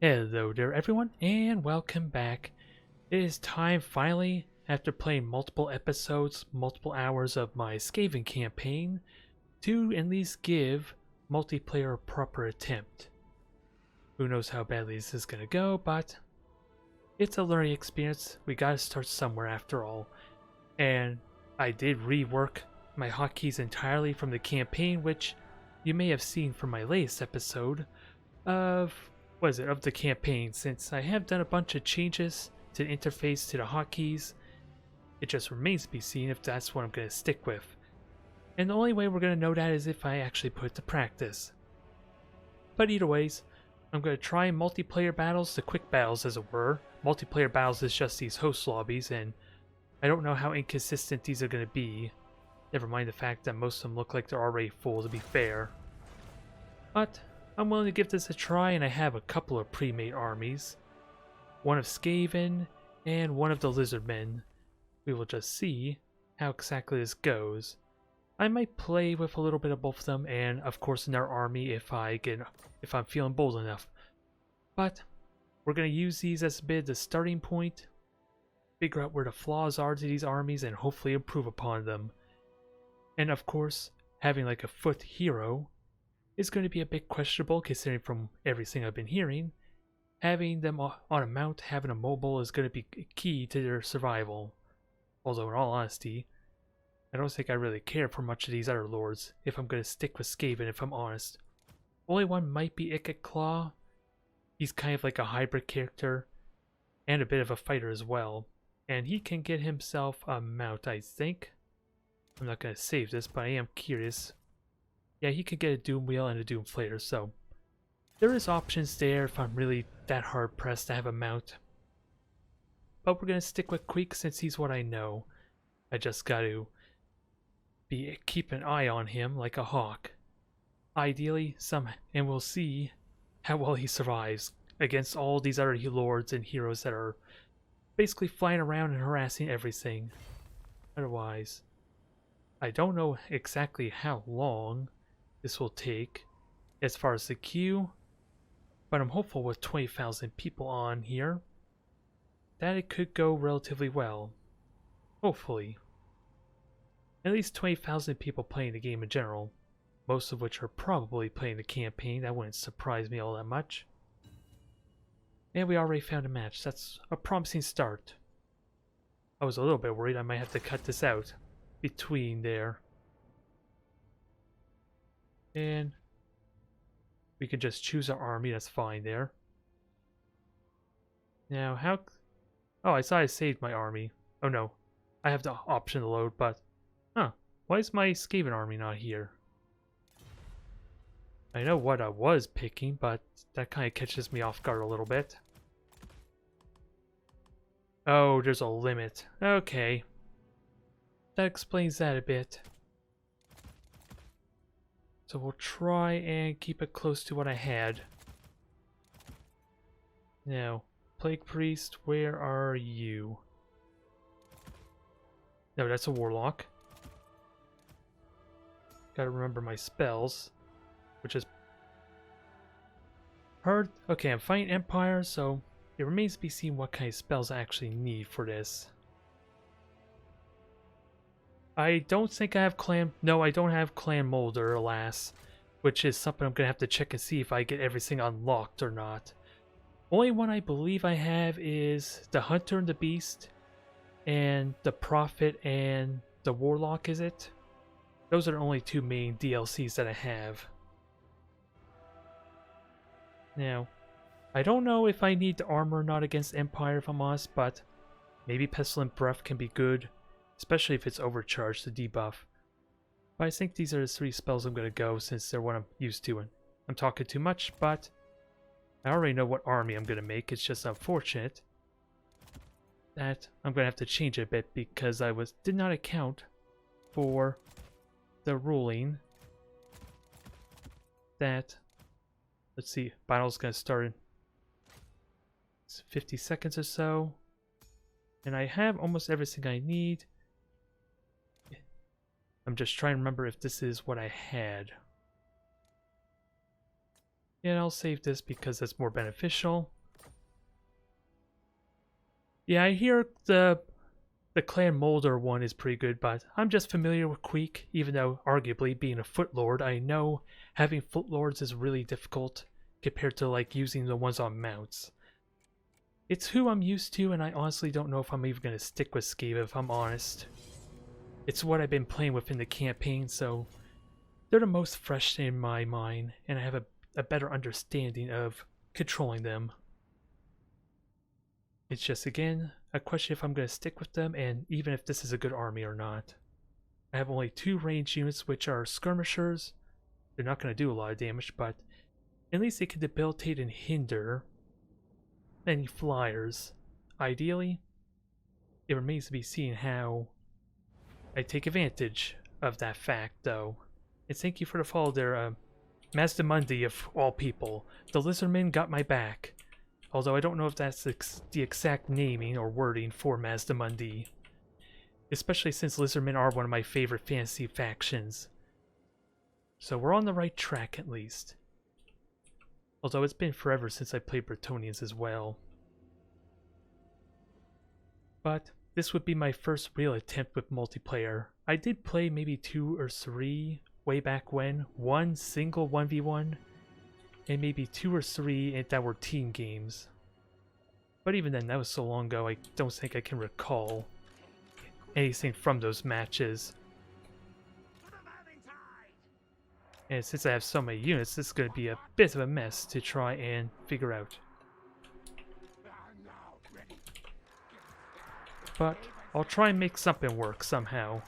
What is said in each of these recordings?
Hello there everyone and welcome back. It is time finally, after playing multiple episodes, multiple hours of my Skaven campaign, to at least give multiplayer a proper attempt. Who knows how badly this is going to go, but it's a learning experience. We gotta start somewhere after all. And I did rework my hotkeys entirely from the campaign, which you may have seen from my latest episode of of the campaign, since I have done a bunch of changes to the interface to the hotkeys. It just remains to be seen if that's what I'm going to stick with. And the only way we're going to know that is if I actually put it to practice. But either ways, I'm going to try multiplayer battles, the quick battles as it were. Multiplayer battles is just these host lobbies, and I don't know how inconsistent these are going to be. Never mind the fact that most of them look like they're already full, to be fair. But I'm willing to give this a try, and I have a couple of pre-made armies. One of Skaven and one of the Lizardmen. We will just see how exactly this goes. I might play with a little bit of both of them, and of course another army if I'm feeling bold enough. But we're going to use these as a bit of the starting point, figure out where the flaws are to these armies, and hopefully improve upon them. And of course, having like a foot hero is going to be a bit questionable, considering from everything I've been hearing. Having them on a mount, having a mobile is going to be key to their survival. Although in all honesty, I don't think I really care for much of these other lords if I'm going to stick with Skaven, if I'm honest. Only one might be Claw. He's kind of like a hybrid character, and a bit of a fighter as well. And he can get himself a mount, I think. I'm not going to save this, but I am curious. Yeah, he could get a Doom Wheel and a Doom Flater, so there is options there if I'm really that hard pressed to have a mount. But we're going to stick with Queek since he's what I know. I just got to keep an eye on him like a hawk. Ideally, and we'll see how well he survives against all these other lords and heroes that are basically flying around and harassing everything. Otherwise, I don't know exactly how long this will take as far as the queue, but I'm hopeful with 20,000 people on here that it could go relatively well. Hopefully. At least 20,000 people playing the game in general, most of which are probably playing the campaign. That wouldn't surprise me all that much. And we already found a match. That's a promising start. I was a little bit worried I might have to cut this out between there. And we can just choose our army, that's fine there. Now, how... Oh, I thought I saved my army. Oh no, I have the option to load, but... Huh, why is my Skaven army not here? I know what I was picking, but that kind of catches me off guard a little bit. Oh, there's a limit. Okay. That explains that a bit. So we'll try and keep it close to what I had. Now, Plague Priest, where are you? No, that's a Warlock. Gotta remember my spells, which is hard. Okay, I'm fighting Empire, so it remains to be seen what kind of spells I actually need for this. I don't think I have Clan... No, I don't have Clan Molder, alas. Which is something I'm going to have to check and see if I get everything unlocked or not. Only one I believe I have is the Hunter and the Beast, and the Prophet and the Warlock, is it? Those are the only two main DLCs that I have. Now, I don't know if I need the armor or not against Empire if I'm honest, but maybe Pestilent Breath can be good. Especially if it's overcharged to debuff. But I think these are the three spells I'm going to go since they're what I'm used to. And I'm talking too much, but I already know what army I'm going to make. It's just unfortunate that I'm going to have to change it a bit because I did not account for the ruling that, let's see, battle's going to start in 50 seconds or so. And I have almost everything I need. I'm just trying to remember if this is what I had. Yeah, I'll save this because it's more beneficial. Yeah, I hear the Clan Molder one is pretty good, but I'm just familiar with Queek, even though arguably being a Footlord, I know having Footlords is really difficult compared to like using the ones on mounts. It's who I'm used to, and I honestly don't know if I'm even going to stick with Skaven, if I'm honest. It's what I've been playing with in the campaign, so they're the most fresh in my mind, and I have a better understanding of controlling them. It's just, again, a question if I'm going to stick with them, and even if this is a good army or not. I have only 2 ranged units, which are skirmishers. They're not going to do a lot of damage, but at least they can debilitate and hinder any flyers. Ideally, it remains to be seen how I take advantage of that fact, though. And thank you for the follow there, Mazdamundi of all people. The Lizardman got my back. Although I don't know if that's the exact naming or wording for Mazdamundi. Especially since Lizardmen are one of my favorite fantasy factions. So we're on the right track at least. Although it's been forever since I played Bretonnians as well. But this would be my first real attempt with multiplayer. I did play maybe 2 or 3 way back when. 1 single 1v1. And maybe 2 or 3 that were team games. But even then, that was so long ago, I don't think I can recall anything from those matches. And since I have so many units, this is going to be a bit of a mess to try and figure out. But I'll try and make something work somehow.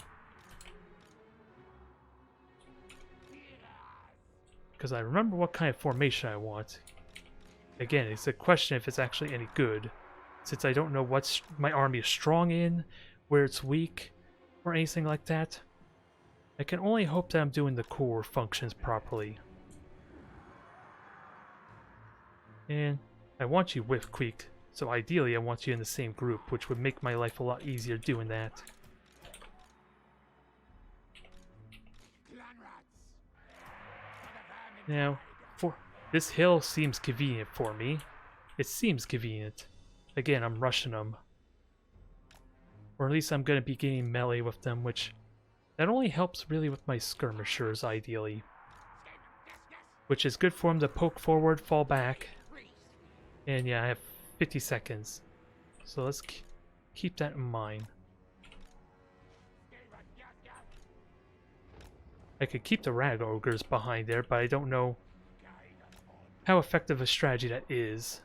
Because I remember what kind of formation I want. Again, it's a question if it's actually any good, since I don't know what my army is strong in, where it's weak, or anything like that. I can only hope that I'm doing the core functions properly. And I want you with Queek, so ideally I want you in the same group, which would make my life a lot easier doing that. Now, this hill seems convenient for me. It seems convenient. Again, I'm rushing them. Or at least I'm going to be getting melee with them, which that only helps really with my skirmishers, ideally. Which is good for them to poke forward, fall back. And yeah, I have 50 seconds. So let's keep that in mind. I could keep the Rag Ogres behind there, but I don't know how effective a strategy that is.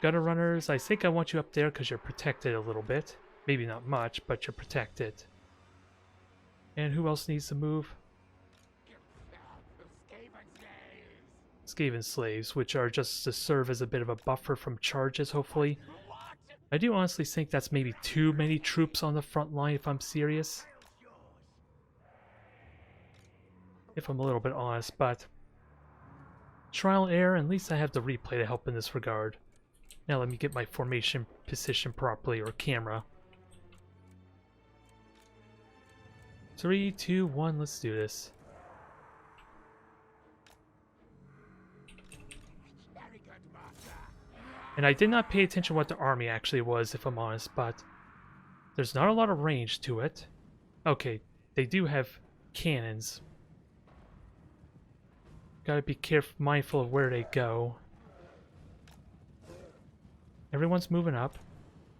Gutter Runners, I think I want you up there because you're protected a little bit. Maybe not much, but you're protected. And who else needs to move? Skaven Slaves, which are just to serve as a bit of a buffer from charges, hopefully. I do honestly think that's maybe too many troops on the front line, if I'm serious. If I'm a little bit honest, but trial and error, at least I have the replay to help in this regard. Now let me get my formation position properly, or camera. 3, 2, 1, let's do this. And I did not pay attention what the army actually was, if I'm honest, but there's not a lot of range to it. Okay, they do have cannons. Gotta be mindful of where they go. Everyone's moving up.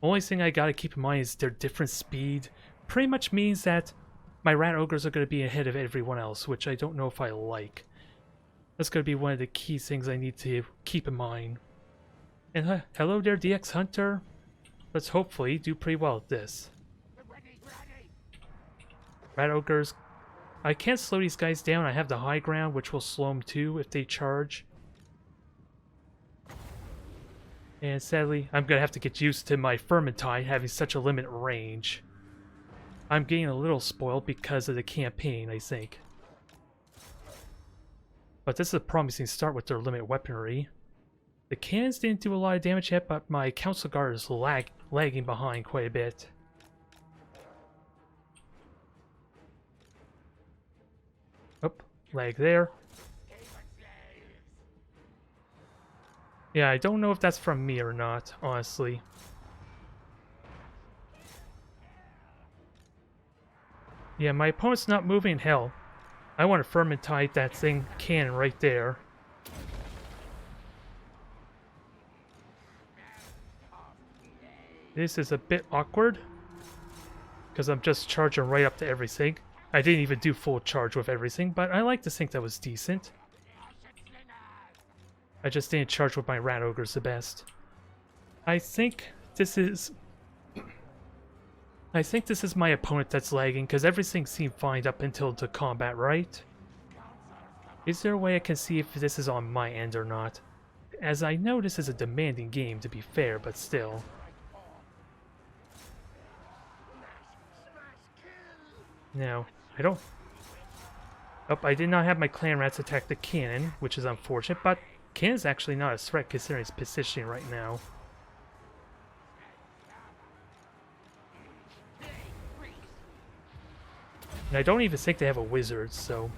Only thing I gotta keep in mind is their different speed. Pretty much means that my Rat Ogres are gonna be ahead of everyone else, which I don't know if I like. That's gonna be one of the key things I need to keep in mind. And hello there, DX Hunter. Let's hopefully do pretty well at this. Rat Ogres. I can't slow these guys down. I have the high ground, which will slow them too if they charge. And sadly, I'm going to have to get used to my Vermintide having such a limited range. I'm getting a little spoiled because of the campaign, I think. But this is a promising start with their limited weaponry. The cannons didn't do a lot of damage yet, but my Council Guard is lagging behind quite a bit. lag there. Yeah, I don't know if that's from me or not, honestly. Yeah, my opponent's not moving. Hell, I want to fermentite that thing cannon right there. This is a bit awkward, because I'm just charging right up to everything. I didn't even do full charge with everything, but I like to think that was decent. I just didn't charge with my rat ogres the best. I think this is my opponent that's lagging, because everything seemed fine up until the combat, right? Is there a way I can see if this is on my end or not? As I know this is a demanding game, to be fair, but still. Now, I don't... Oh, I did not have my clan rats attack the cannon, which is unfortunate, but cannon's actually not a threat considering its positioning right now. And I don't even think they have a wizard, so...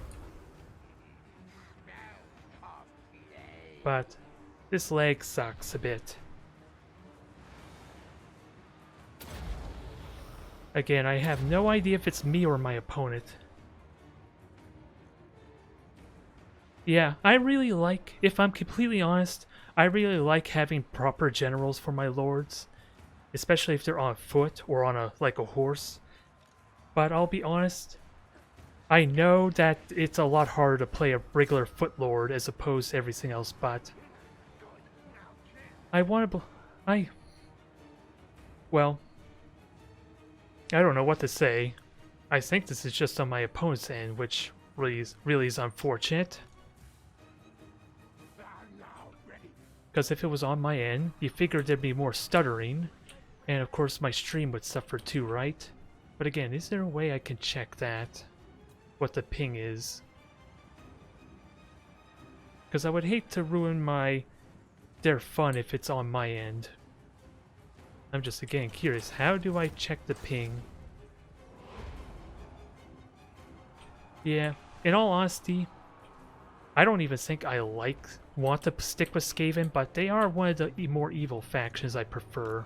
But this lag sucks a bit. Again, I have no idea if it's me or my opponent. Yeah, I really like, if I'm completely honest, I really like having proper generals for my lords. Especially if they're on foot or on like a horse. But I'll be honest, I know that it's a lot harder to play a regular foot lord as opposed to everything else, but I want to... Well, I don't know what to say. I think this is just on my opponent's end, which really is unfortunate. Because if it was on my end, you figured there'd be more stuttering, and of course my stream would suffer too, right? But again, is there a way I can check that? What the ping is? Because I would hate to ruin their fun if it's on my end. I'm just again curious, how do I check the ping? Yeah, in all honesty, I don't even think I want to stick with Skaven, but they are one of the more evil factions I prefer.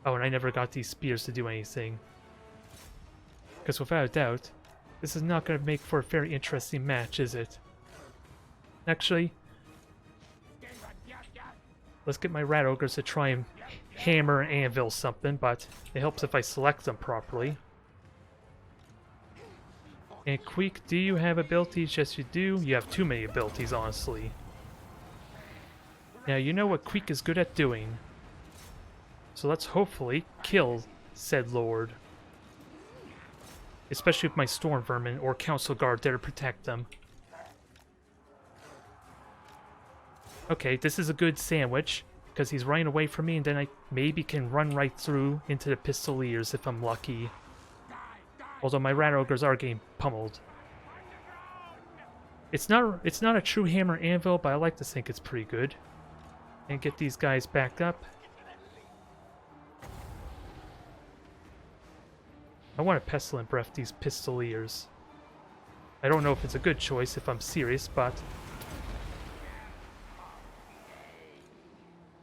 Oh, and I never got these spears to do anything. Because without a doubt, this is not going to make for a very interesting match, is it? Actually, let's get my rat ogres to try and hammer and anvil something, but it helps if I select them properly. And Queek, do you have abilities? Yes, you do. You have too many abilities, honestly. Now, you know what Queek is good at doing. So let's hopefully kill said lord. Especially with my storm vermin or council guard there to protect them. Okay, this is a good sandwich, because he's running away from me, and then I maybe can run right through into the pistoliers if I'm lucky. Although my rat ogres are getting pummeled. It's not a true hammer anvil, but I like to think it's pretty good. And get these guys back up. I want to pestilent breath these pistoliers. I don't know if it's a good choice if I'm serious, but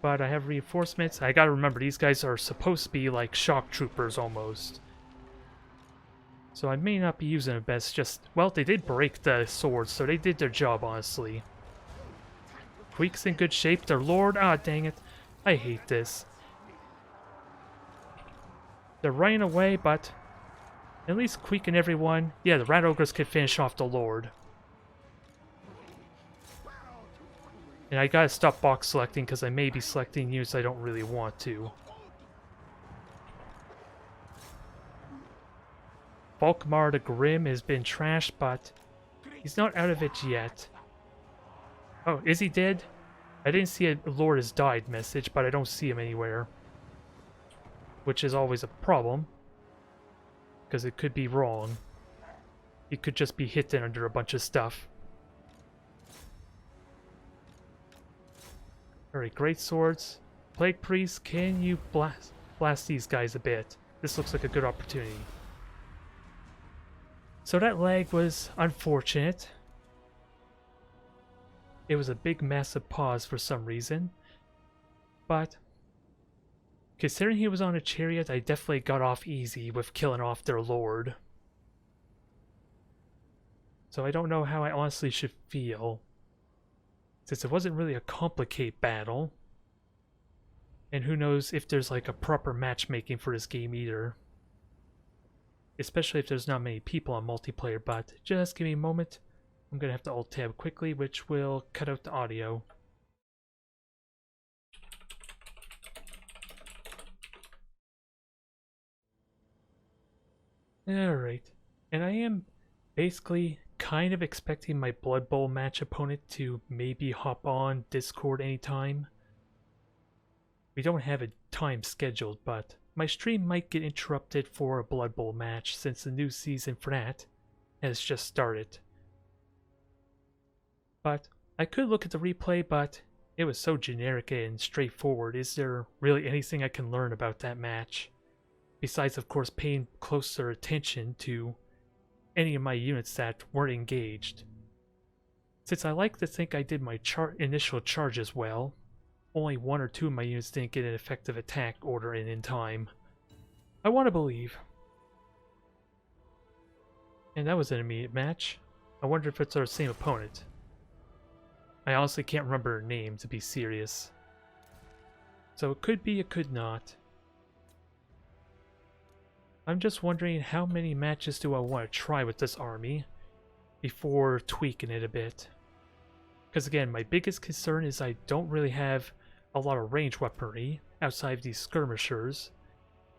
I have reinforcements. I gotta remember, these guys are supposed to be like shock troopers almost. So I may not be using it best, just... Well, they did break the swords, so they did their job, honestly. Queek's in good shape. Their lord... Ah, dang it. I hate this. They're running away, but... At least Queek and everyone... Yeah, the rat ogres could finish off the lord. And I gotta stop box selecting, because I may be selecting units I don't really want to. Volkmar the Grim has been trashed, but he's not out of it yet. Oh, is he dead? I didn't see a Lord has died message, but I don't see him anywhere. Which is always a problem. Because it could be wrong. He could just be hidden under a bunch of stuff. Alright, great swords. Plague Priest, can you blast these guys a bit? This looks like a good opportunity. So that lag was unfortunate. it was a big massive pause for some reason. But considering he was on a chariot, I definitely got off easy with killing off their lord. So I don't know how I honestly should feel, since it wasn't really a complicated battle. And who knows if there's like a proper matchmaking for this game either. Especially if there's not many people on multiplayer, but just give me a moment. I'm gonna have to alt-tab quickly, which will cut out the audio. Alright, and I am basically kind of expecting my Blood Bowl match opponent to maybe hop on Discord anytime. We don't have a time scheduled, but my stream might get interrupted for a Blood Bowl match since the new season for that has just started. But I could look at the replay, but it was so generic and straightforward. Is there really anything I can learn about that match? Besides, of course, paying closer attention to any of my units that weren't engaged. Since I like to think I did my initial charges well, only one or two of my units didn't get an effective attack order in time. I want to believe. And that was an immediate match. I wonder if it's our same opponent. I honestly can't remember her name, to be serious. So it could be, it could not. I'm just wondering how many matches do I want to try with this army before tweaking it a bit. Because again, my biggest concern is I don't really have a lot of range weaponry outside of these skirmishers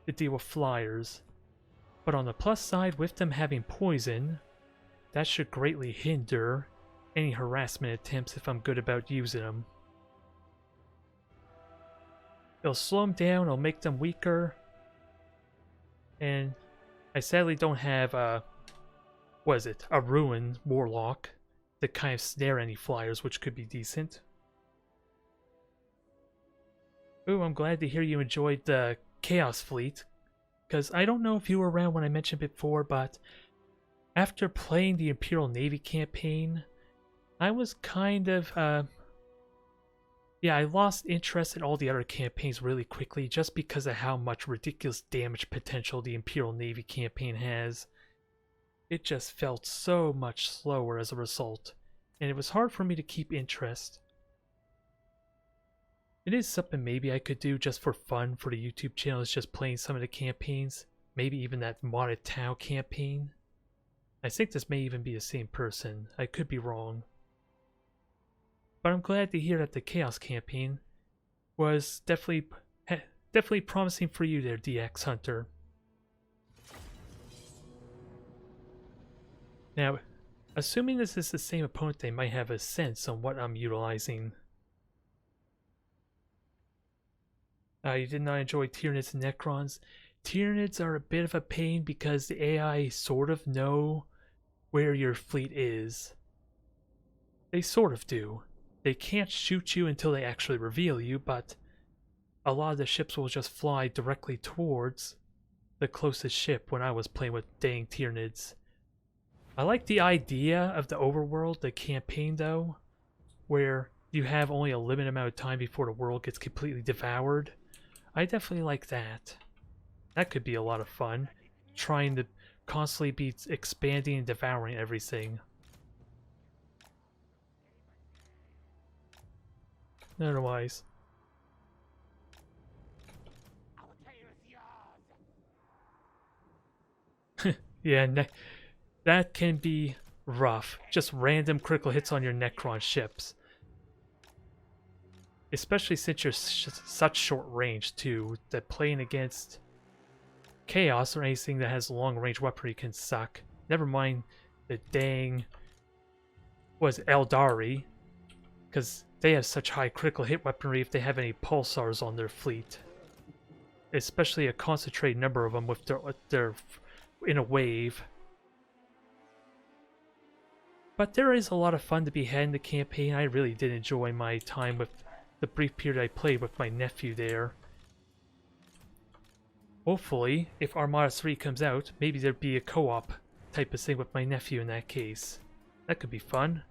to deal with flyers. But on the plus side, with them having poison, that should greatly hinder any harassment attempts if I'm good about using them. It'll slow them down, it'll make them weaker. And I sadly don't have a Ruin Warlock to kind of snare any flyers, which could be decent. Ooh, I'm glad to hear you enjoyed the Chaos Fleet, because I don't know if you were around when I mentioned before, but after playing the Imperial Navy campaign, I was kind of, I lost interest in all the other campaigns really quickly just because of how much ridiculous damage potential the Imperial Navy campaign has. It just felt so much slower as a result, and it was hard for me to keep interest. It is something maybe I could do just for fun for the YouTube channel, is just playing some of the campaigns, maybe even that modded Tau campaign. I think this may even be the same person, I could be wrong. But I'm glad to hear that the Chaos campaign was definitely promising for you there, DX Hunter. Now, assuming this is the same opponent, they might have a sense on what I'm utilizing. You did not enjoy Tyranids and Necrons. Tyranids are a bit of a pain because the AI sort of know where your fleet is. They sort of do. They can't shoot you until they actually reveal you, but a lot of the ships will just fly directly towards the closest ship when I was playing with dang Tyranids. I like the idea of the overworld, the campaign though, where you have only a limited amount of time before the world gets completely devoured. I definitely like that. That could be a lot of fun, trying to constantly be expanding and devouring everything. Otherwise. Yeah, that can be rough. Just random critical hits on your Necron ships. Especially since you're such short range too, that playing against Chaos or anything that has long range weaponry can suck. Never mind the dang Eldari, because they have such high critical hit weaponry if they have any pulsars on their fleet. Especially a concentrated number of them with their in a wave. But there is a lot of fun to be had in the campaign. I really did enjoy my time with the brief period I played with my nephew there. Hopefully, if Armada 3 comes out, maybe there'd be a co-op type of thing with my nephew in that case. That could be fun.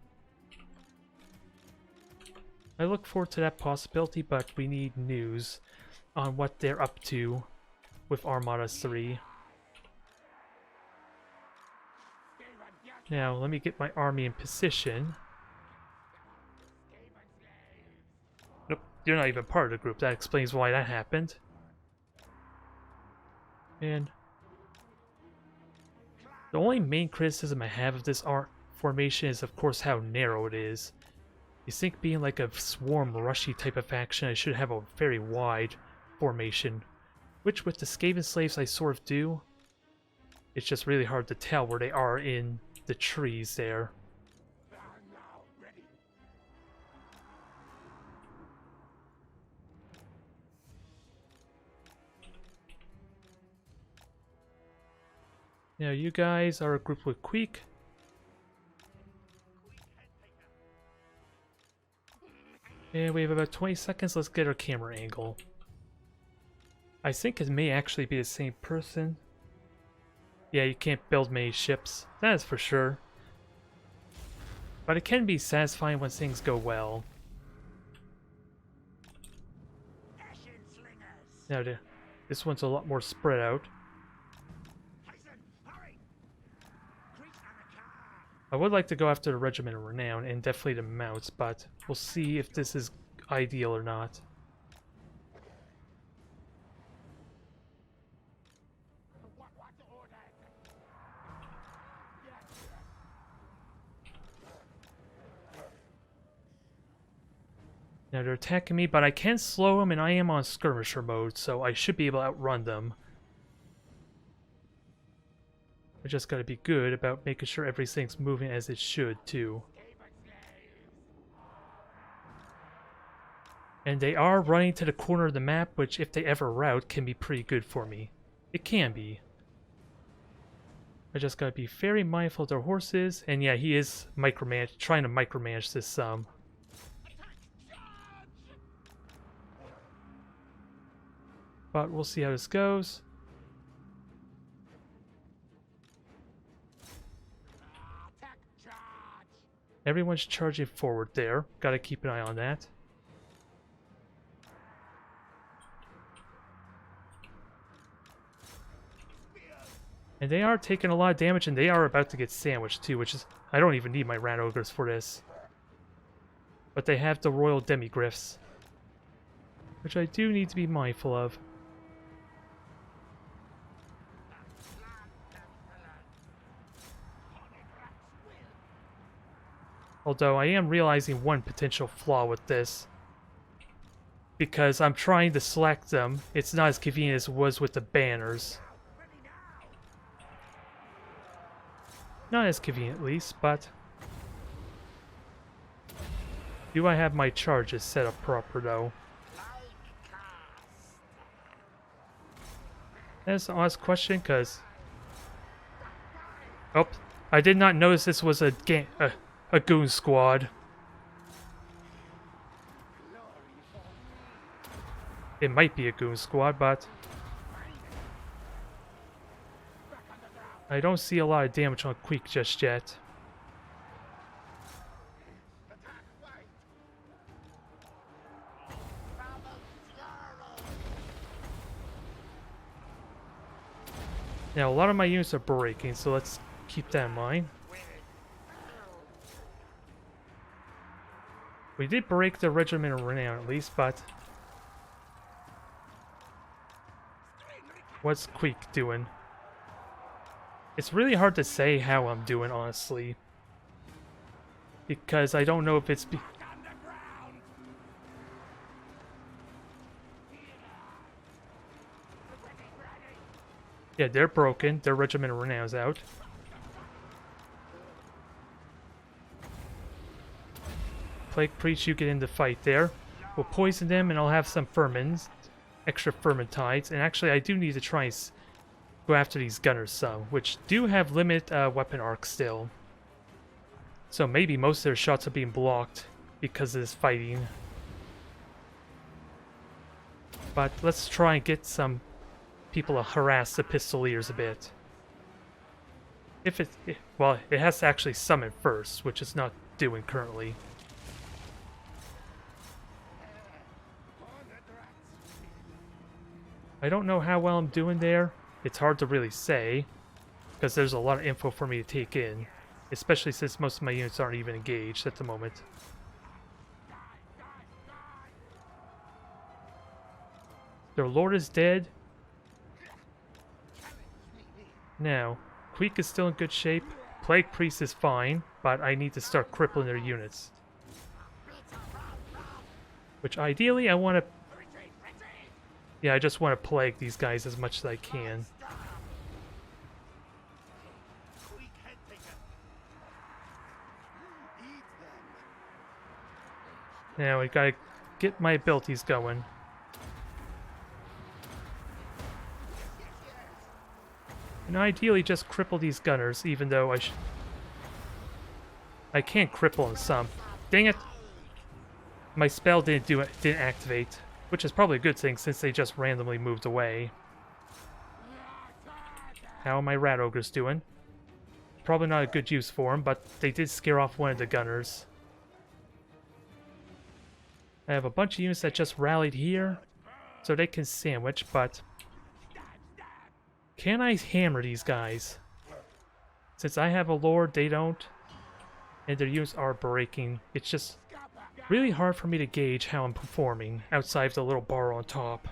I look forward to that possibility, but we need news on what they're up to with Armada 3. Now, let me get my army in position. Nope, you're not even part of the group. That explains why that happened. And the only main criticism I have of this art formation is, of course, how narrow it is. You think being like a swarm rushy type of faction, I should have a very wide formation, which with the Skaven slaves I sort of do. It's just really hard to tell where they are in the trees there. Now you guys are a group with Queek. And we have about 20 seconds. Let's get our camera angle. I think it may actually be the same person. Yeah, you can't build many ships. That is for sure. But it can be satisfying when things go well. Now, this one's a lot more spread out. I would like to go after the Regiment of Renown and definitely the mounts, but we'll see if this is ideal or not. Now they're attacking me, but I can slow them and I am on skirmisher mode, so I should be able to outrun them. I just gotta be good about making sure everything's moving as it should, too. And they are running to the corner of the map, which if they ever route can be pretty good for me. It can be. I just gotta be very mindful of their horses, and yeah, he is trying to micromanage this some. But we'll see how this goes. Everyone's charging forward there. Gotta keep an eye on that. And they are taking a lot of damage, and they are about to get sandwiched too, which is... I don't even need my Rat Ogres for this. But they have the Royal Demigryphs, which I do need to be mindful of. Although I am realizing one potential flaw with this. Because I'm trying to select them, it's not as convenient as it was with the banners. Not as convenient at least, but... Do I have my charges set up proper though? That's an honest question, because... Oh, I did not notice this was a goon squad. It might be a goon squad, but... I don't see a lot of damage on Queek just yet. Now, a lot of my units are breaking, so let's keep that in mind. We did break the Regiment of Renown at least, but... What's Queek doing? It's really hard to say how I'm doing, honestly. Because I don't know if it's... Yeah, they're broken. Their Regiment of Renown's out. Plague Priest, you get in the fight there. We'll poison them and I'll have some Furmins. Extra Furmin tides. And actually, I do need to try and go after these gunners some, which do have limited weapon arc still. So maybe most of their shots are being blocked because of this fighting. But let's try and get some people to harass the Pistoliers a bit. Well, it has to actually summon first, which it's not doing currently. I don't know how well I'm doing there. It's hard to really say, because there's a lot of info for me to take in, especially since most of my units aren't even engaged at the moment. Their lord is dead. Now, Queek is still in good shape. Plague Priest is fine, but I need to start crippling their units. Which ideally I want to... Yeah, I just want to plague these guys as much as I can. Now I gotta get my abilities going. And ideally just cripple these gunners, even though I can't cripple them some. Dang it! My spell didn't activate, which is probably a good thing since they just randomly moved away. How are my rat ogres doing? Probably not a good use for them, but they did scare off one of the gunners. I have a bunch of units that just rallied here, so they can sandwich, but... Can I hammer these guys? Since I have a lord, they don't, and their units are breaking. It's just really hard for me to gauge how I'm performing outside of the little bar on top.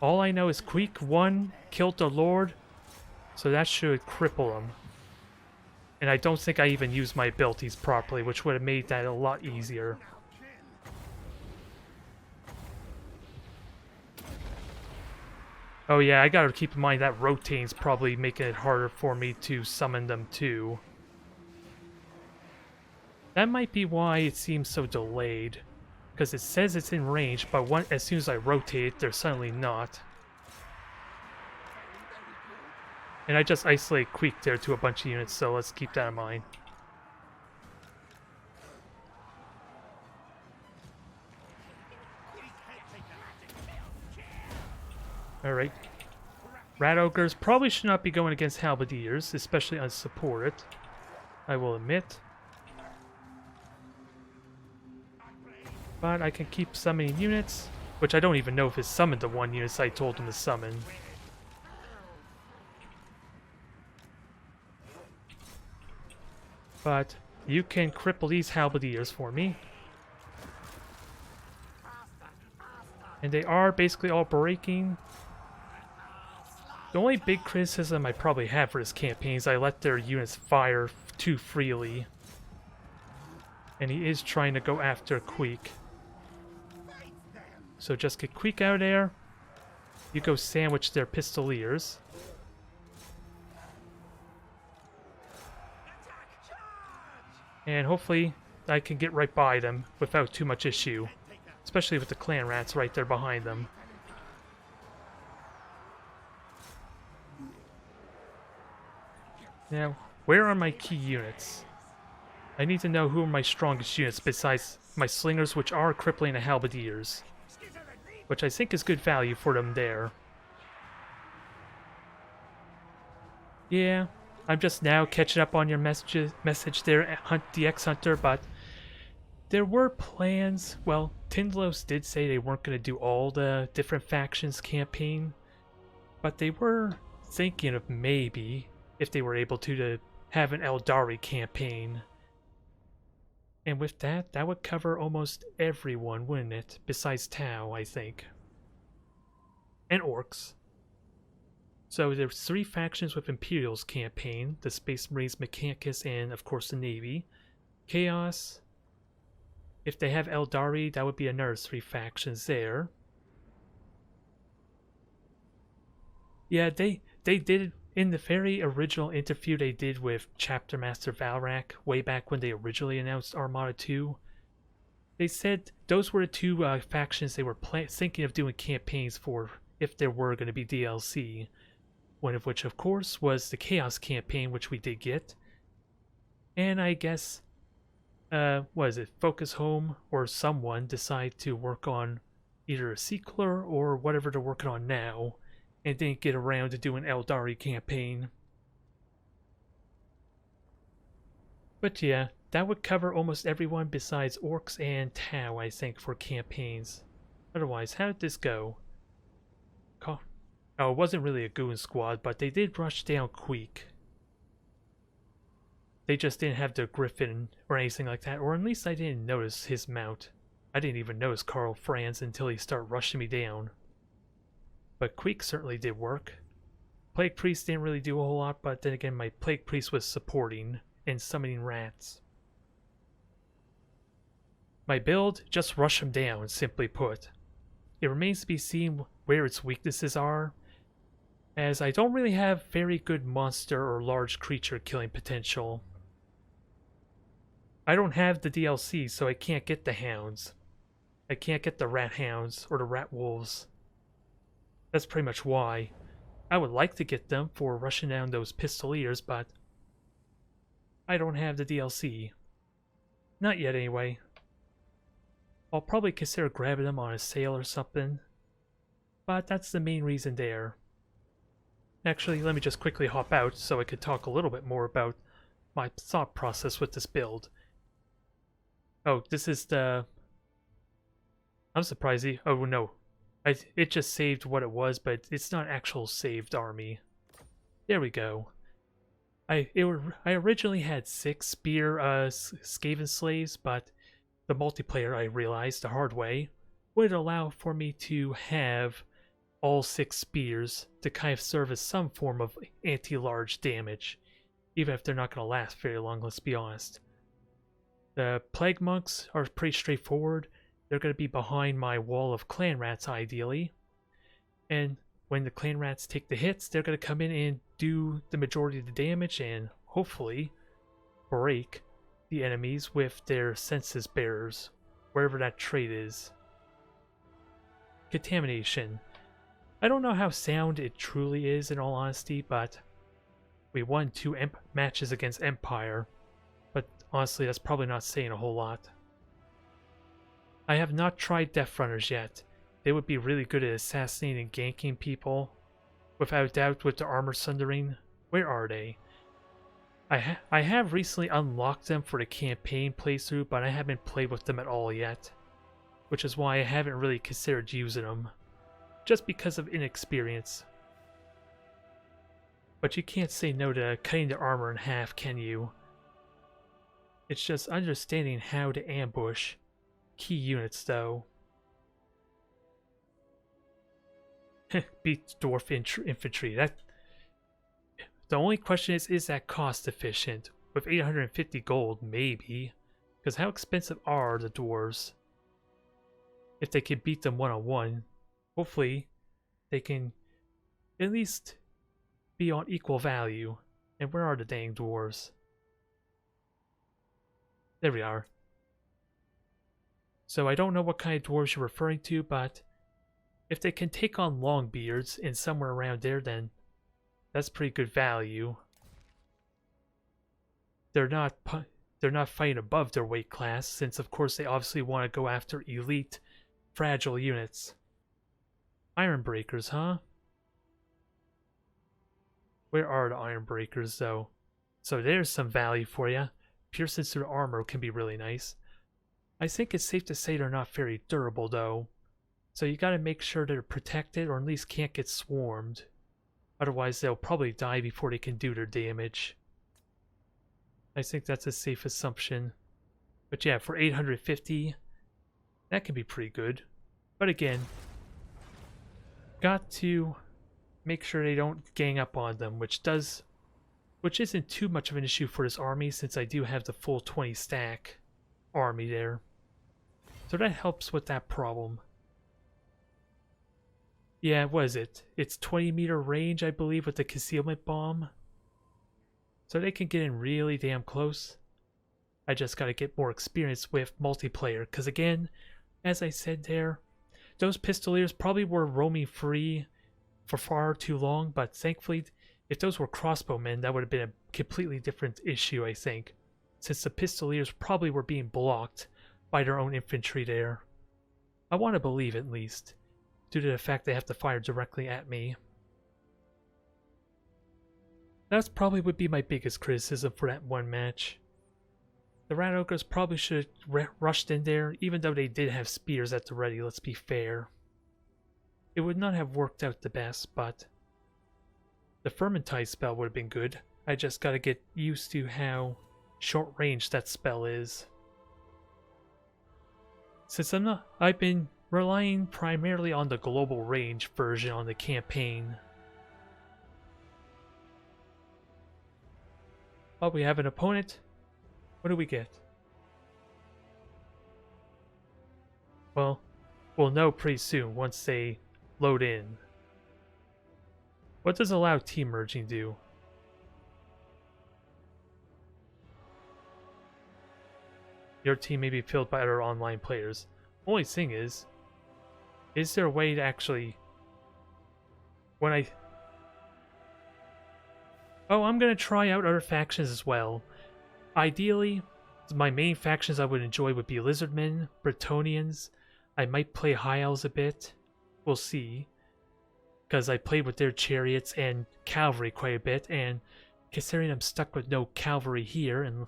All I know is Queek 1 killed the lord, so that should cripple him. And I don't think I even used my abilities properly, which would have made that a lot easier. Oh yeah, I gotta keep in mind that rotating's probably making it harder for me to summon them too. That might be why it seems so delayed. Because it says it's in range, but as soon as I rotate it, they're suddenly not. And I just isolate Queek there to a bunch of units, so let's keep that in mind. Alright. Rat Ogres probably should not be going against Halberdiers, especially unsupported. I will admit. But I can keep summoning units, which I don't even know if it's summoned the one units I told him to summon. But you can cripple these Halberdiers for me. And they are basically all breaking. The only big criticism I probably have for this campaign is I let their units fire too freely. And he is trying to go after Queek. So just get Queek out of there. You go sandwich their pistoliers. And hopefully I can get right by them without too much issue. Especially with the clan rats right there behind them. Now, where are my key units? I need to know who are my strongest units besides my slingers, which are crippling the halberdiers. Which I think is good value for them there. Yeah, I'm just now catching up on your message there, Hunt DX Hunter, but there were plans. Well, Tindlos did say they weren't going to do all the different factions campaign, but they were thinking of maybe, if they were able to have an Eldari campaign. And with that, that would cover almost everyone, wouldn't it? Besides Tau, I think. And Orcs. So there's 3 factions with Imperial's campaign, the Space Marines, Mechanicus, and of course the Navy. Chaos. If they have Eldari, that would be another 3 factions there. Yeah, they did, in the very original interview they did with Chapter Master Valrak, way back when they originally announced Armada 2, they said those were the 2 factions they were thinking of doing campaigns for if there were going to be DLC. One of which, of course, was the Chaos campaign, which we did get. And I guess, what is it, Focus Home or someone decided to work on either a sequel or whatever they're working on now, and didn't get around to doing Eldari campaign. But yeah, that would cover almost everyone besides Orcs and Tau, I think, for campaigns. Otherwise, how did this go? Oh, it wasn't really a goon squad, but they did rush down Queek. They just didn't have the Griffin or anything like that, or at least I didn't notice his mount. I didn't even notice Carl Franz until he started rushing me down. But Queek certainly did work. Plague Priest didn't really do a whole lot, but then again my Plague Priest was supporting and summoning rats. My build, just rush him down, simply put. It remains to be seen where its weaknesses are, as I don't really have very good monster or large creature killing potential. I don't have the DLC, so I can't get the hounds. I can't get the rat hounds or the rat wolves. That's pretty much why. I would like to get them for rushing down those pistoliers, but I don't have the DLC. Not yet, anyway. I'll probably consider grabbing them on a sale or something, but that's the main reason there. Actually, let me just quickly hop out so I could talk a little bit more about my thought process with this build. Oh, this is the... I'm surprised oh no. It just saved what it was, but it's not actual saved army. There we go. I originally had 6 spear Skaven slaves, but the multiplayer, I realized the hard way, would allow for me to have all 6 spears to kind of serve as some form of anti-large damage, even if they're not going to last very long, let's be honest. The Plague Monks are pretty straightforward. They're going to be behind my wall of clan rats, ideally. And when the clan rats take the hits, they're going to come in and do the majority of the damage and hopefully break the enemies with their census bearers, wherever that trait is. Contamination. I don't know how sound it truly is in all honesty, but we won 2 matches against Empire. But honestly, that's probably not saying a whole lot. I have not tried Death Runners yet. They would be really good at assassinating and ganking people. Without doubt with the armor sundering. Where are they? I have recently unlocked them for the campaign playthrough, but I haven't played with them at all yet. Which is why I haven't really considered using them. Just because of inexperience. But you can't say no to cutting the armor in half, can you? It's just understanding how to ambush key units, though. Beat dwarf infantry. The only question is that cost efficient? With 850 gold, maybe. Because how expensive are the dwarves? If they can beat them one-on-one, hopefully they can at least be on equal value. And where are the dang dwarves? There we are. So I don't know what kind of dwarves you're referring to, but if they can take on Longbeards and somewhere around there, then that's pretty good value. They're not fighting above their weight class, since of course they obviously want to go after elite, fragile units. Iron Breakers, huh? Where are the Iron Breakers, though? So there's some value for you. Piercing through armor can be really nice. I think it's safe to say they're not very durable, though. So you gotta make sure they're protected, or at least can't get swarmed. Otherwise they'll probably die before they can do their damage. I think that's a safe assumption. But yeah, for 850, that can be pretty good. But again, got to make sure they don't gang up on them, which isn't too much of an issue for this army, since I do have the full 20 stack army there. So that helps with that problem. Yeah, what is it? It's 20-meter range, I believe, with the concealment bomb. So they can get in really damn close. I just gotta get more experience with multiplayer, because again, as I said there, those pistoliers probably were roaming free for far too long, but thankfully, if those were crossbowmen, that would have been a completely different issue, I think, since the pistoliers probably were being blocked by their own infantry there. I want to believe, at least, due to the fact they have to fire directly at me. That's probably would be my biggest criticism for that one match. The Rat Ogres probably should have rushed in there, even though they did have spears at the ready, let's be fair. It would not have worked out the best, but the Fermentize spell would have been good. I just gotta get used to how short range that spell is. Since I've been relying primarily on the global range version on the campaign. Oh, we have an opponent. What do we get? Well, we'll know pretty soon once they load in. What does allow team merging do? Your team may be filled by other online players. Only thing is there a way to actually... Oh, I'm gonna try out other factions as well. Ideally, my main factions I would enjoy would be Lizardmen, Bretonnians. I might play High Elves a bit. We'll see. Because I played with their chariots and cavalry quite a bit, and considering I'm stuck with no cavalry here, and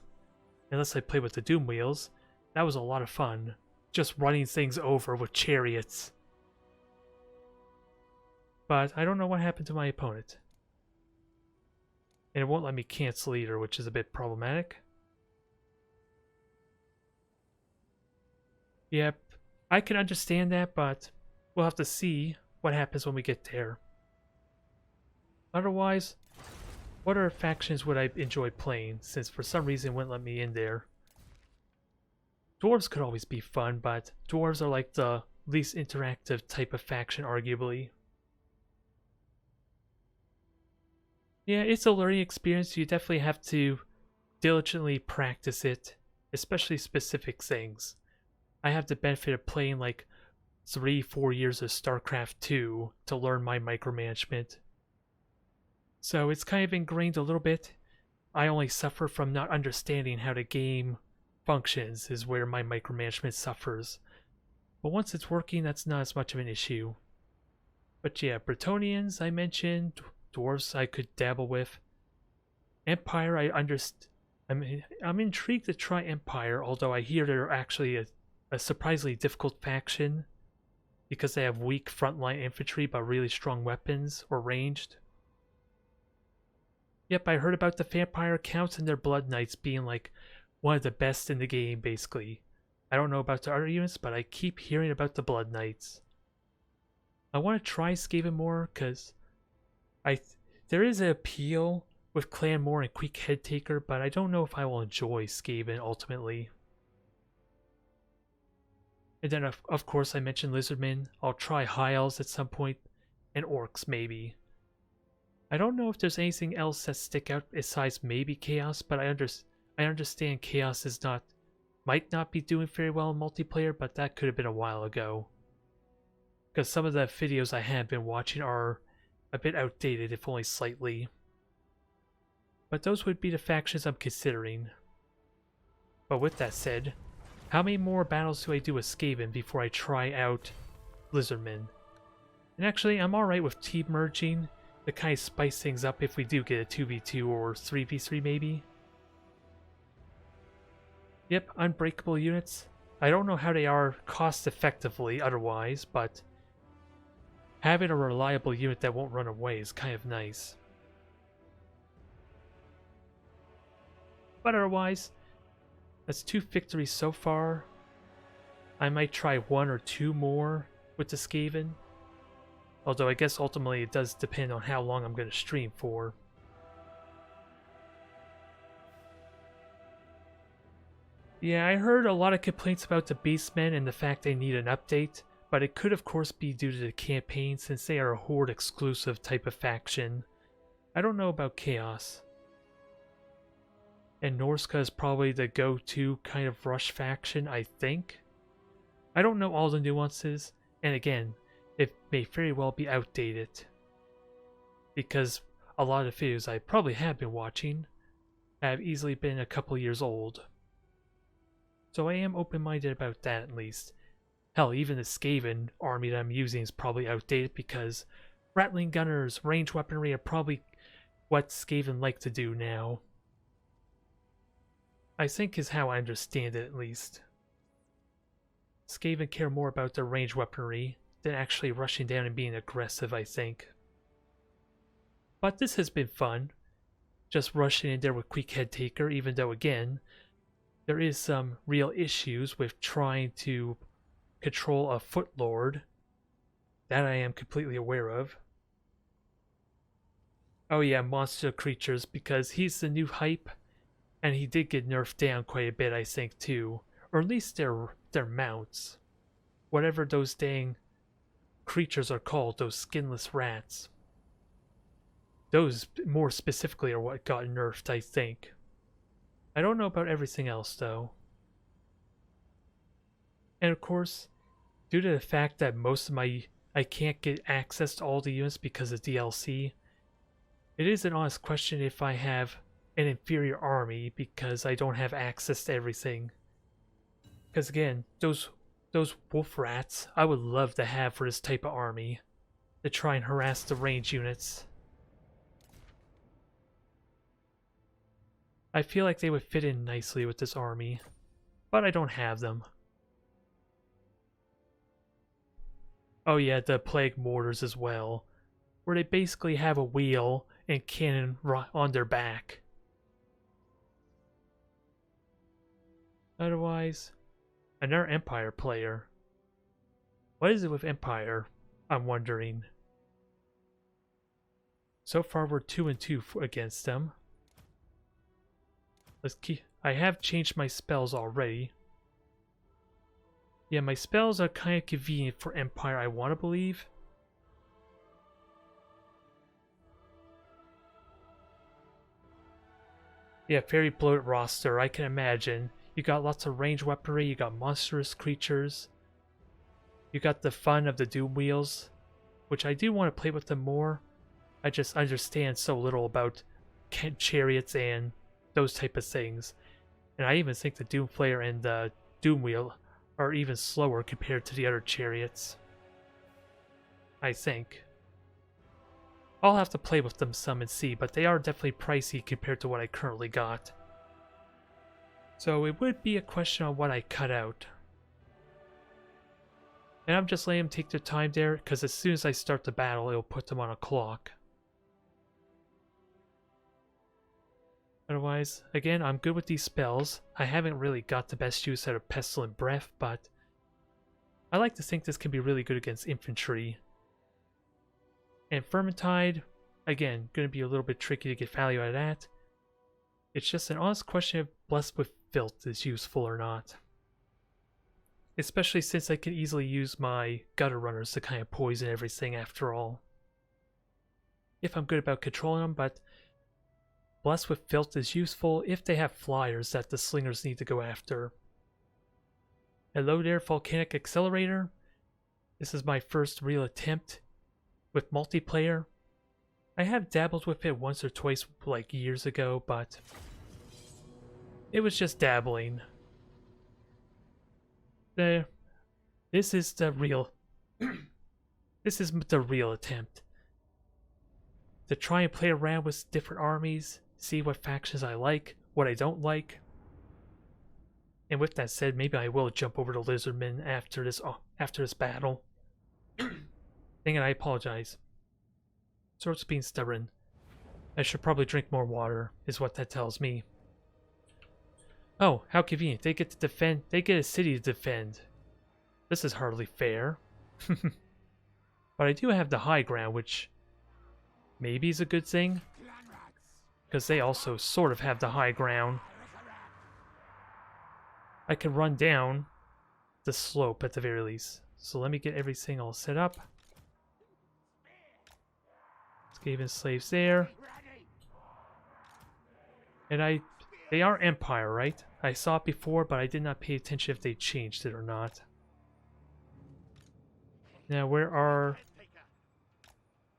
unless I play with the Doom Wheels, that was a lot of fun. Just running things over with chariots. But I don't know what happened to my opponent. And it won't let me cancel either, which is a bit problematic. Yep, I can understand that, but we'll have to see what happens when we get there. Otherwise, what other factions would I enjoy playing, since for some reason it wouldn't let me in there? Dwarves could always be fun, but dwarves are like the least interactive type of faction, arguably. Yeah, it's a learning experience. You definitely have to diligently practice it, especially specific things. I have the benefit of playing like 3-4 years of StarCraft 2 to learn my micromanagement. So it's kind of ingrained a little bit. I only suffer from not understanding how the game functions is where my micromanagement suffers. But once it's working, that's not as much of an issue. But yeah, Bretonnians I mentioned, dwarves I could dabble with. Empire I'm intrigued to try Empire, although I hear they're actually a surprisingly difficult faction because they have weak frontline infantry but really strong weapons or ranged. Yep, I heard about the vampire counts and their blood knights being like one of the best in the game, basically. I don't know about the other units, but I keep hearing about the blood knights. I want to try Skaven more because there is an appeal with Clanmore and Quick Headtaker, but I don't know if I will enjoy Skaven ultimately. And then of course I mentioned Lizardmen. I'll try High Elves at some point, and Orcs maybe. I don't know if there's anything else that stick out besides maybe Chaos, but I understand Chaos might not be doing very well in multiplayer, but that could have been a while ago. Because some of the videos I have been watching are a bit outdated, if only slightly. But those would be the factions I'm considering. But with that said, how many more battles do I do with Skaven before I try out Lizardmen? And actually, I'm alright with team merging to kind of spice things up if we do get a 2v2 or 3v3 maybe. Yep, unbreakable units. I don't know how they are cost effectively otherwise, but having a reliable unit that won't run away is kind of nice. But otherwise, that's 2 victories so far. I might try 1 or 2 more with the Skaven. Although I guess ultimately it does depend on how long I'm going to stream for. Yeah, I heard a lot of complaints about the Beastmen and the fact they need an update, but it could of course be due to the campaign since they are a Horde exclusive type of faction. I don't know about Chaos. And Norska is probably the go-to kind of rush faction, I think. I don't know all the nuances, and again, it may very well be outdated. Because a lot of videos I probably have been watching have easily been a couple years old. So I am open-minded about that at least. Hell, even the Skaven army that I'm using is probably outdated because Rattling Gunners, range weaponry are probably what Skaven like to do now. I think is how I understand it, at least. Skaven care more about their ranged weaponry than actually rushing down and being aggressive, I think. But this has been fun, just rushing in there with quick head taker, even though, again, there is some real issues with trying to control a foot lord. That I am completely aware of. Oh yeah, monster creatures, because he's the new hype, and he did get nerfed down quite a bit, I think, too. Or at least their mounts. Whatever those dang creatures are called, those skinless rats. Those, more specifically, are what got nerfed, I think. I don't know about everything else, though. And of course, due to the fact that most of I can't get access to all the units because of DLC, it is an honest question if I have an inferior army because I don't have access to everything. Because again, those wolf rats I would love to have for this type of army, to try and harass the range units. I feel like they would fit in nicely with this army, but I don't have them. Oh yeah, the plague mortars as well, where they basically have a wheel and cannon on their back. Otherwise, another Empire player. What is it with Empire? I'm wondering. So far we're 2-2 against them. Let's keep. I have changed my spells already. Yeah, my spells are kind of convenient for Empire, I want to believe. Yeah, very bloated roster, I can imagine. You got lots of ranged weaponry, you got monstrous creatures. You got the fun of the Doom Wheels, which I do want to play with them more. I just understand so little about chariots and those type of things. And I even think the Doom Player and the Doom Wheel are even slower compared to the other chariots. I think. I'll have to play with them some and see, but they are definitely pricey compared to what I currently got. So it would be a question on what I cut out. And I'm just letting them take their time there, because as soon as I start the battle, it'll put them on a clock. Otherwise, again, I'm good with these spells. I haven't really got the best use out of Pestilent Breath, but I like to think this can be really good against infantry. And Vermintide, again, going to be a little bit tricky to get value out of that. It's just an honest question if Blessed with Filth is useful or not. Especially since I can easily use my gutter runners to kind of poison everything after all. If I'm good about controlling them, but Blessed with Filth is useful if they have flyers that the slingers need to go after. Hello there, Volcanic Accelerator. This is my first real attempt with multiplayer. I have dabbled with it once or twice like years ago, but it was just dabbling. This is the real this is the real attempt to try and play around with different armies, see what factions I like, what I don't like. And with that said, maybe I will jump over to Lizardmen after this battle. Dang it, I apologize. Throat's being stubborn. I should probably drink more water, is what that tells me. Oh, how convenient. They get to defend. They get a city to defend. This is hardly fair. But I do have the high ground, which maybe is a good thing. Because they also sort of have the high ground. I can run down the slope at the very least. So let me get everything all set up. Skaven slaves there. And they are Empire, right? I saw it before, but I did not pay attention if they changed it or not. Now, where are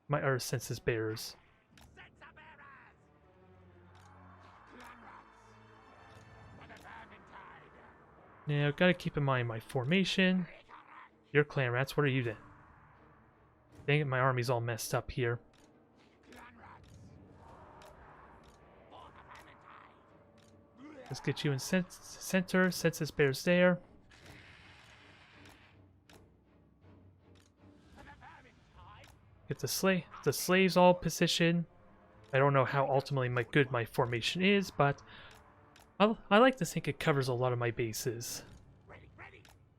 my other census bearers? Now, gotta keep in mind my formation. Your clan rats, what are you doing? Dang it, my army's all messed up here. Let's get you in center. Census bear's there. Get the slaves all positioned. I don't know how ultimately good my formation is, but I like to think it covers a lot of my bases.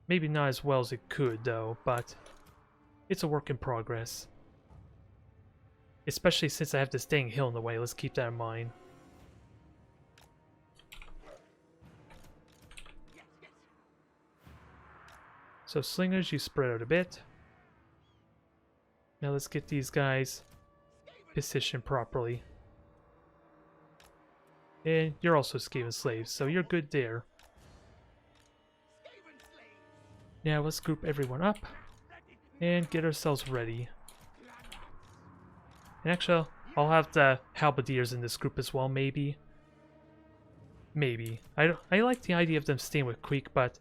Maybe not as well as it could, though, but it's a work in progress. Especially since I have this dang hill in the way, let's keep that in mind. So slingers, you spread out a bit. Now let's get these guys positioned properly. And you're also Skaven slaves, so you're good there. Now let's group everyone up and get ourselves ready. And actually, I'll have the halberdiers in this group as well, maybe. Maybe. I like the idea of them staying with Creek, but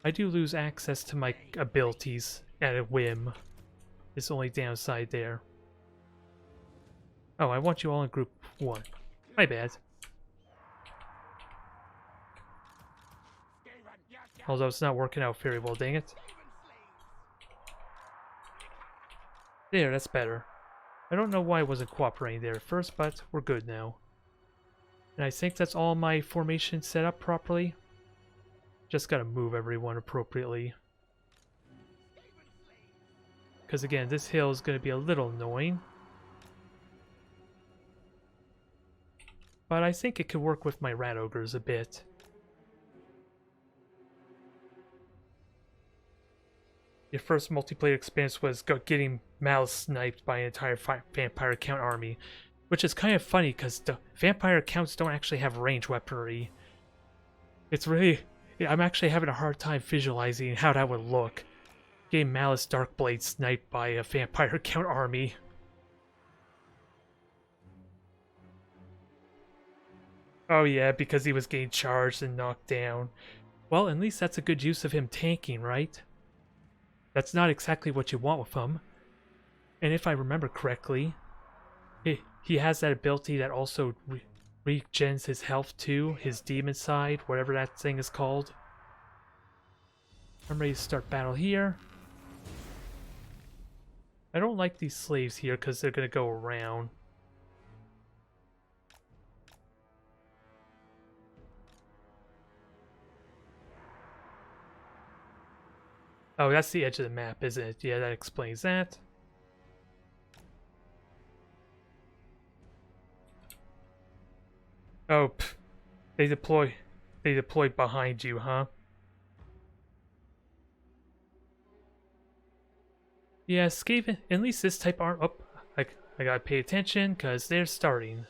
I do lose access to my abilities at a whim. It's the only downside there. Oh, I want you all in group 1. My bad. Although it's not working out very well, dang it. There, that's better. I don't know why I wasn't cooperating there at first, but we're good now. And I think that's all my formation set up properly. Just gotta move everyone appropriately. Because again, this hill is gonna be a little annoying. But I think it could work with my rat ogres a bit. Your first multiplayer experience was getting Malice sniped by an entire vampire count army. Which is kind of funny because the vampire counts don't actually have range weaponry. It's really... I'm actually having a hard time visualizing how that would look. Getting Malice Darkblade sniped by a vampire count army. Oh yeah, because he was getting charged and knocked down. Well, at least that's a good use of him tanking, right? That's not exactly what you want with him. And if I remember correctly, he has that ability that also regens his health too, his demon side, whatever that thing is called. I'm ready to start battle here. I don't like these slaves here because they're going to go around. Oh, that's the edge of the map, isn't it? Yeah, that explains that. Oh, pff. They deploy behind you, huh? Yeah, Skaven, at least this type aren't up. I gotta pay attention because they're starting.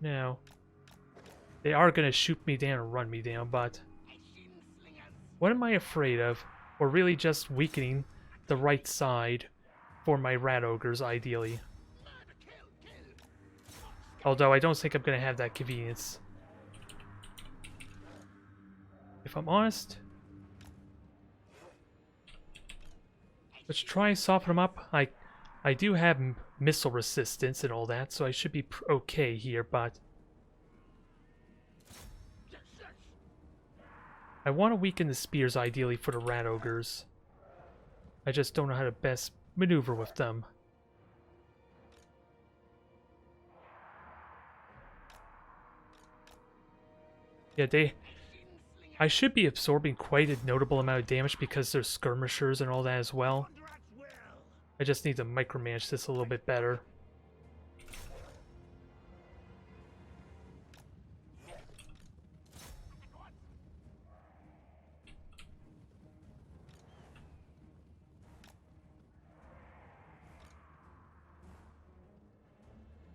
Now, they are gonna shoot me down or run me down, but what am I afraid of? Or really just weakening the right side for my rat ogres, ideally. Although I don't think I'm gonna have that convenience. If I'm honest, let's try and soften them up. I do have missile resistance and all that, so I should be okay here, but I want to weaken the spears ideally for the rat ogres. I just don't know how to best maneuver with them. Yeah, I should be absorbing quite a notable amount of damage because there's skirmishers and all that as well. I just need to micromanage this a little bit better.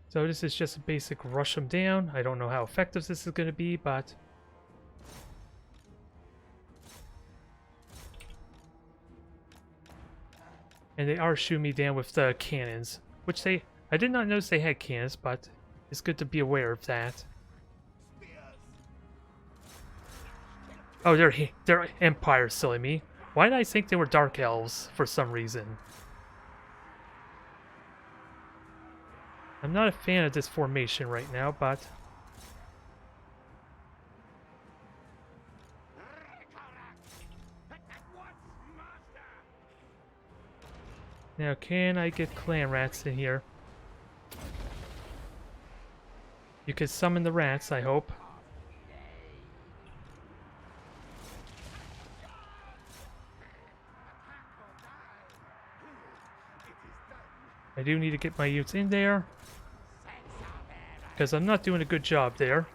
So this is just a basic rush them down. I don't know how effective this is going to be, but... And they are shooting me down with the cannons, which I did not notice they had cannons, but it's good to be aware of that. Oh, they're Empire, silly me. Why did I think they were Dark Elves for some reason? I'm not a fan of this formation right now, but... Now, can I get clan rats in here? You could summon the rats, I hope. I do need to get my units in there, because I'm not doing a good job there.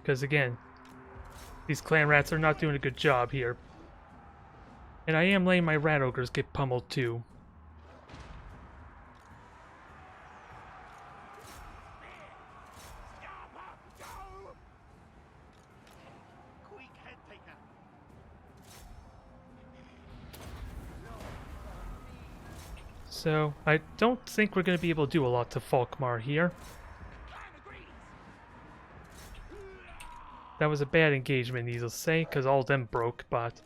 Because again, these clan rats are not doing a good job here. And I am letting my rat ogres get pummeled too. So, I don't think we're going to be able to do a lot to Falkmar here. That was a bad engagement, needless to say, because all of them broke, but...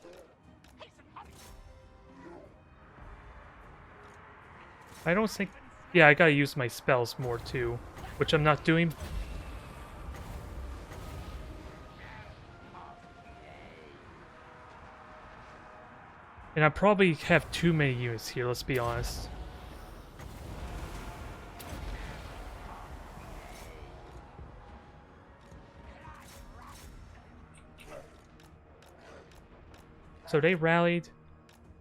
I don't think... Yeah, I gotta use my spells more too, which I'm not doing. And I probably have too many units here, let's be honest. So they rallied.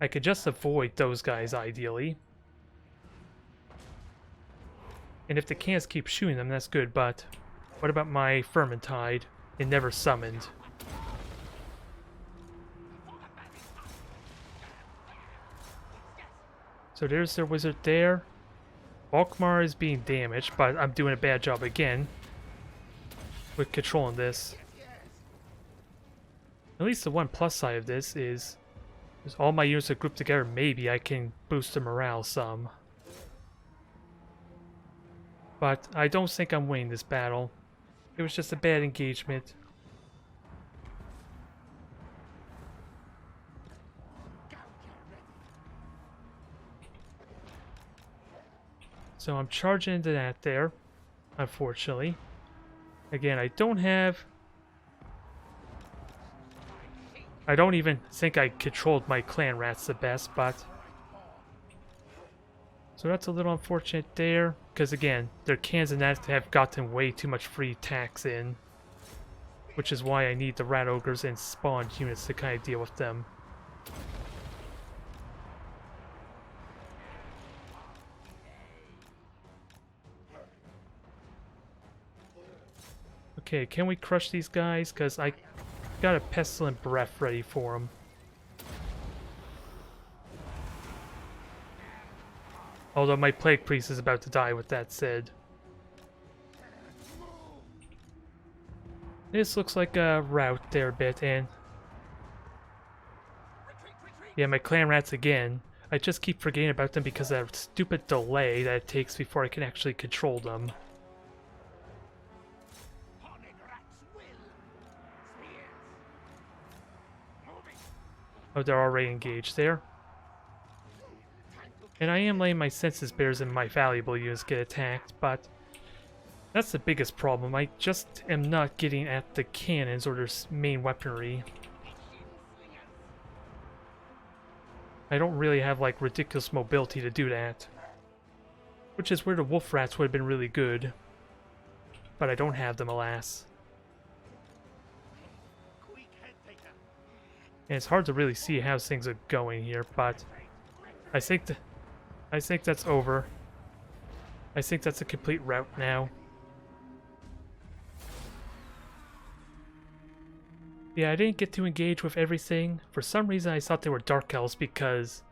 I could just avoid those guys, ideally. And if the cans keep shooting them, that's good, but... What about my Fermentide? It never summoned. So there's their wizard there. Falkmar is being damaged, but I'm doing a bad job again with controlling this. At least the one plus side of this is all my units are grouped together, maybe I can boost the morale some. But I don't think I'm winning this battle. It was just a bad engagement. So I'm charging into that there, unfortunately. Again, I don't even think I controlled my clan rats the best, but... So that's a little unfortunate there, because again, their cans and that have gotten way too much free tax in. Which is why I need the rat ogres and spawn units to kind of deal with them. Okay, can we crush these guys? Because I got a pestilent breath ready for them. Although my plague priest is about to die with that said. This looks like a route there a bit, and... Yeah, my clan rats again. I just keep forgetting about them because of that stupid delay that it takes before I can actually control them. Oh, they're already engaged there. And I am letting my census bears and my valuable units get attacked, but that's the biggest problem. I just am not getting at the cannons or their main weaponry. I don't really have like ridiculous mobility to do that. Which is where the wolf rats would have been really good. But I don't have them, alas. And it's hard to really see how things are going here, but I think that's over. I think that's a complete rout now. Yeah, I didn't get to engage with everything. For some reason I thought they were Dark Elves because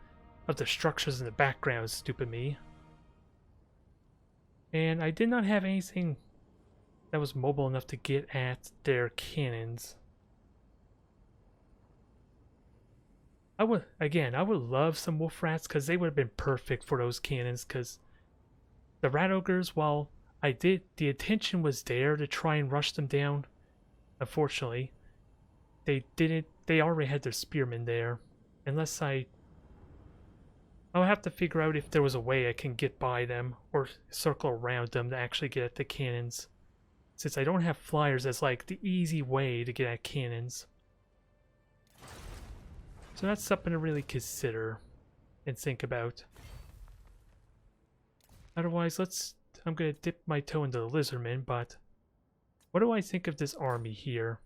of the structures in the background, stupid me. And I did not have anything that was mobile enough to get at their cannons. I would love some wolf rats because they would have been perfect for those cannons, because the rat ogres, while the intention was there to try and rush them down, unfortunately, they already had their spearmen there. Unless I I'll have to figure out if there was a way I can get by them or circle around them to actually get at the cannons. Since I don't have flyers as like the easy way to get at cannons. So that's something to really consider and think about. Otherwise, I'm gonna dip my toe into the lizardmen, but what do I think of this army here?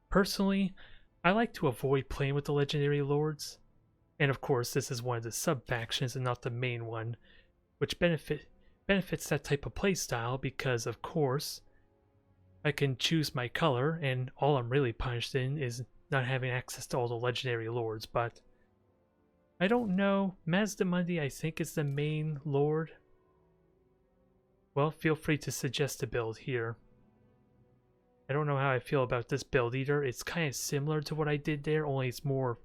Personally, I like to avoid playing with the legendary lords. And of course, this is one of the sub-factions and not the main one, which benefits that type of playstyle because, of course, I can choose my color, and all I'm really punished in is not having access to all the legendary lords, but I don't know. Mazdamundi, I think, is the main lord. Well, feel free to suggest a build here. I don't know how I feel about this build either. It's kind of similar to what I did there, only it's more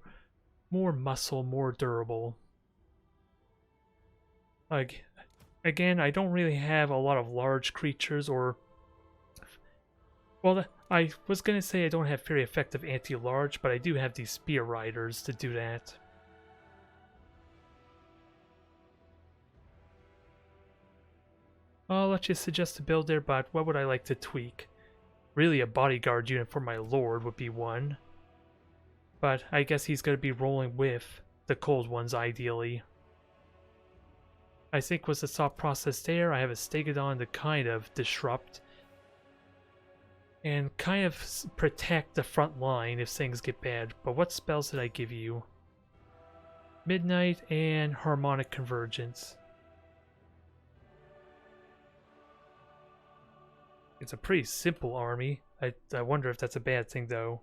muscle, more durable. Like, again, I don't really have a lot of large creatures or... Well, I was going to say I don't have very effective anti-large, but I do have these spear riders to do that. I'll let you suggest a build there, but what would I like to tweak? Really, a bodyguard unit for my lord would be one. But I guess he's going to be rolling with the cold ones, ideally. I think was the thought process there. I have a Stegodon to kind of disrupt and kind of protect the front line if things get bad. But what spells did I give you? Midnight and Harmonic Convergence. It's a pretty simple army. I wonder if that's a bad thing, though.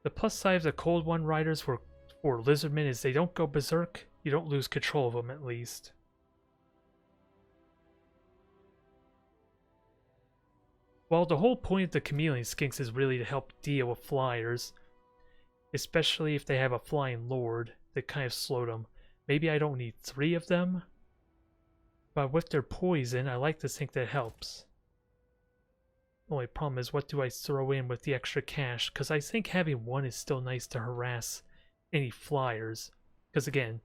The plus side of the Cold One Riders for Lizardmen is they don't go berserk. You don't lose control of them, at least. Well, the whole point of the Chameleon Skinks is really to help deal with flyers. Especially if they have a flying lord that kind of slowed them. Maybe I don't need 3 of them. But with their poison, I like to think that helps. The only problem is, what do I throw in with the extra cash? Because I think having 1 is still nice to harass any flyers. Because again,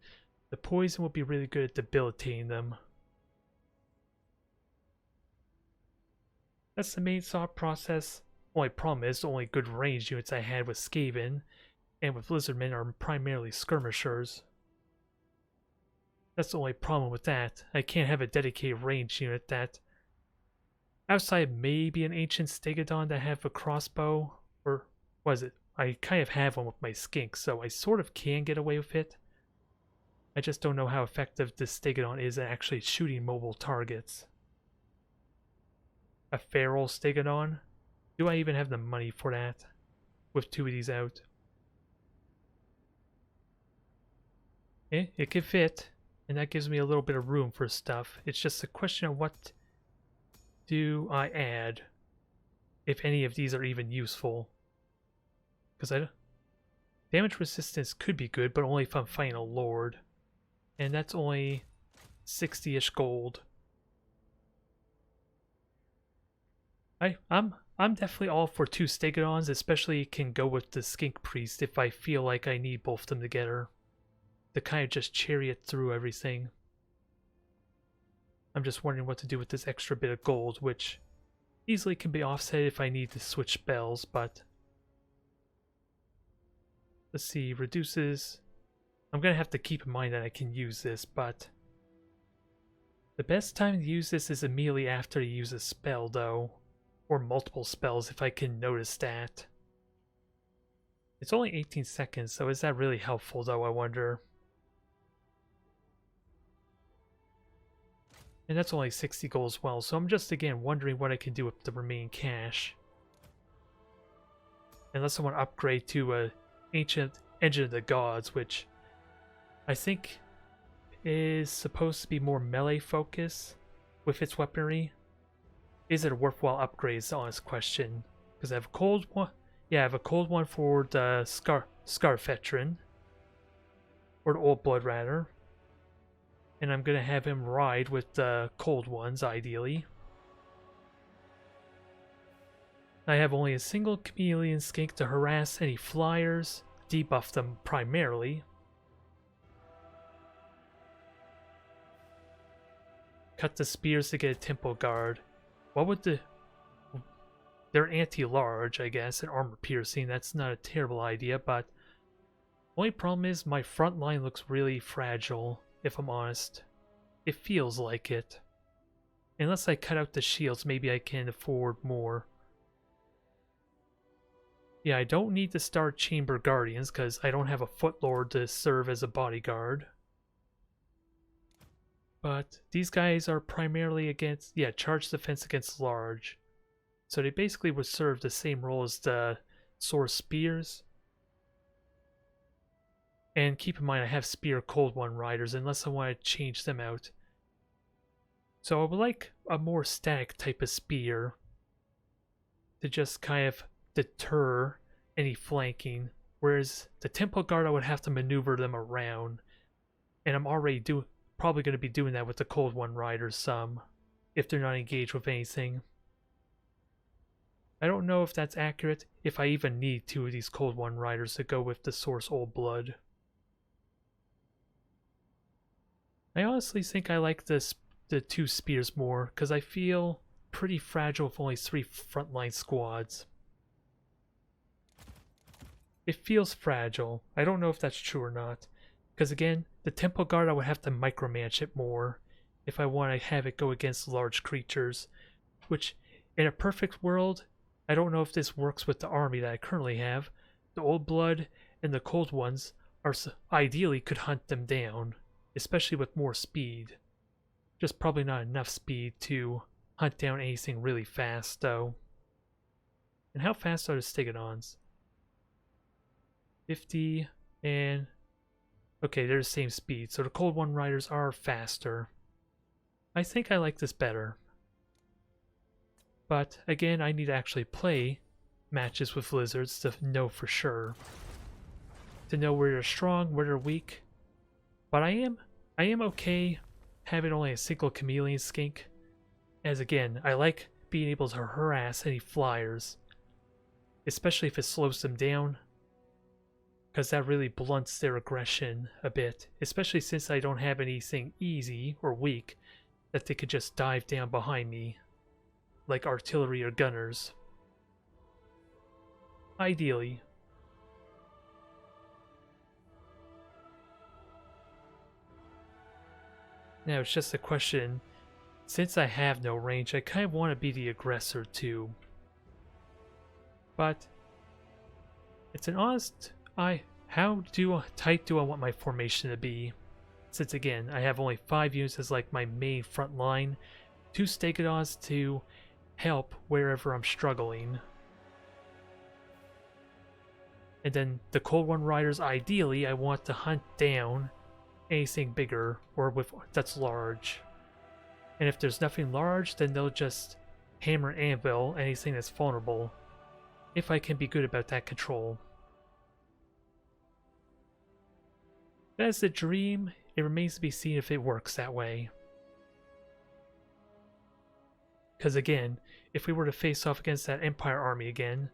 the poison will be really good at debilitating them. That's the main thought process. Only problem is, the only good range units I had with Skaven and with Lizardmen are primarily skirmishers. That's the only problem with that. I can't have a dedicated range unit that... Outside maybe an Ancient Stegodon that have a crossbow, or was it? I kind of have one with my Skink, so I sort of can get away with it. I just don't know how effective this Stegodon is at actually shooting mobile targets. A Feral Stegodon? Do I even have the money for that? With 2 of these out. It can fit. And that gives me a little bit of room for stuff. It's just a question of what do I add, if any of these are even useful. Because damage resistance could be good, but only if I'm fighting a lord. And that's only 60-ish gold. I'm definitely all for 2 Stegodons, especially can go with the Skink Priest if I feel like I need both of them together. To kind of just chariot through everything. I'm just wondering what to do with this extra bit of gold, which easily can be offset if I need to switch spells, but... Let's see, reduces... I'm going to have to keep in mind that I can use this, but... The best time to use this is immediately after you use a spell, though. Or multiple spells, if I can notice that. It's only 18 seconds, so is that really helpful, though, I wonder? And that's only 60 gold as well, so I'm just again wondering what I can do with the remaining cash. Unless I want to upgrade to a Ancient Engine of the Gods, which I think is supposed to be more melee focus with its weaponry. Is it a worthwhile upgrade is the honest question. Because I have a cold one. Yeah, I have a cold one for the Scar Veteran. Or the Old Blood rather. And I'm going to have him ride with the cold ones, ideally. I have only a single Chameleon Skink to harass any flyers, debuff them primarily. cut the spears to get a temple guard. What would the... They're anti-large, I guess, and armor piercing. That's not a terrible idea, but... Only problem is my front line looks really fragile, if I'm honest. It feels like it. Unless I cut out the shields, maybe I can afford more. Yeah, I don't need to start Chamber Guardians, because I don't have a Footlord to serve as a bodyguard. But these guys are primarily against, yeah, charge defense against large. So they basically would serve the same role as the Sword Spears. And keep in mind I have Spear Cold One Riders, unless I want to change them out. So I would like a more static type of spear to just kind of deter any flanking. Whereas the Temple Guard, I would have to maneuver them around. And I'm already probably going to be doing that with the Cold One Riders some, if they're not engaged with anything. I don't know if that's accurate, if I even need 2 of these Cold One Riders to go with the Source Old Blood. I honestly think I like the 2 spears more, because I feel pretty fragile with only 3 frontline squads. It feels fragile. I don't know if that's true or not. Because again, the Temple Guard, I would have to micromanage it more if I want to have it go against large creatures. Which, in a perfect world, I don't know if this works with the army that I currently have. The Old Blood and the Cold Ones ideally could hunt them down, especially with more speed. Just probably not enough speed to hunt down anything really fast, though. And how fast are the Stegodons? 50 and... Okay, they're the same speed, so the Cold One Riders are faster. I think I like this better. But, again, I need to actually play matches with lizards to know for sure. To know where they're strong, where they're weak. But I am okay having only a single chameleon skink. As again, I like being able to harass any flyers. Especially if it slows them down. Because that really blunts their aggression a bit. Especially since I don't have anything easy or weak that they could just dive down behind me. Like artillery or gunners. Ideally. Now it's just a question, since I have no range, I kind of want to be the aggressor too. But it's an honest, how tight do I want my formation to be? Since again, I have only 5 units as like my main front line, 2 Stegodons to help wherever I'm struggling. And then the Cold One Riders, ideally, I want to hunt down anything bigger or that's large. And if there's nothing large, then they'll just hammer and anvil anything that's vulnerable. If I can be good about that control. That's the dream. It remains to be seen if it works that way. Because again, if we were to face off against that Empire army again,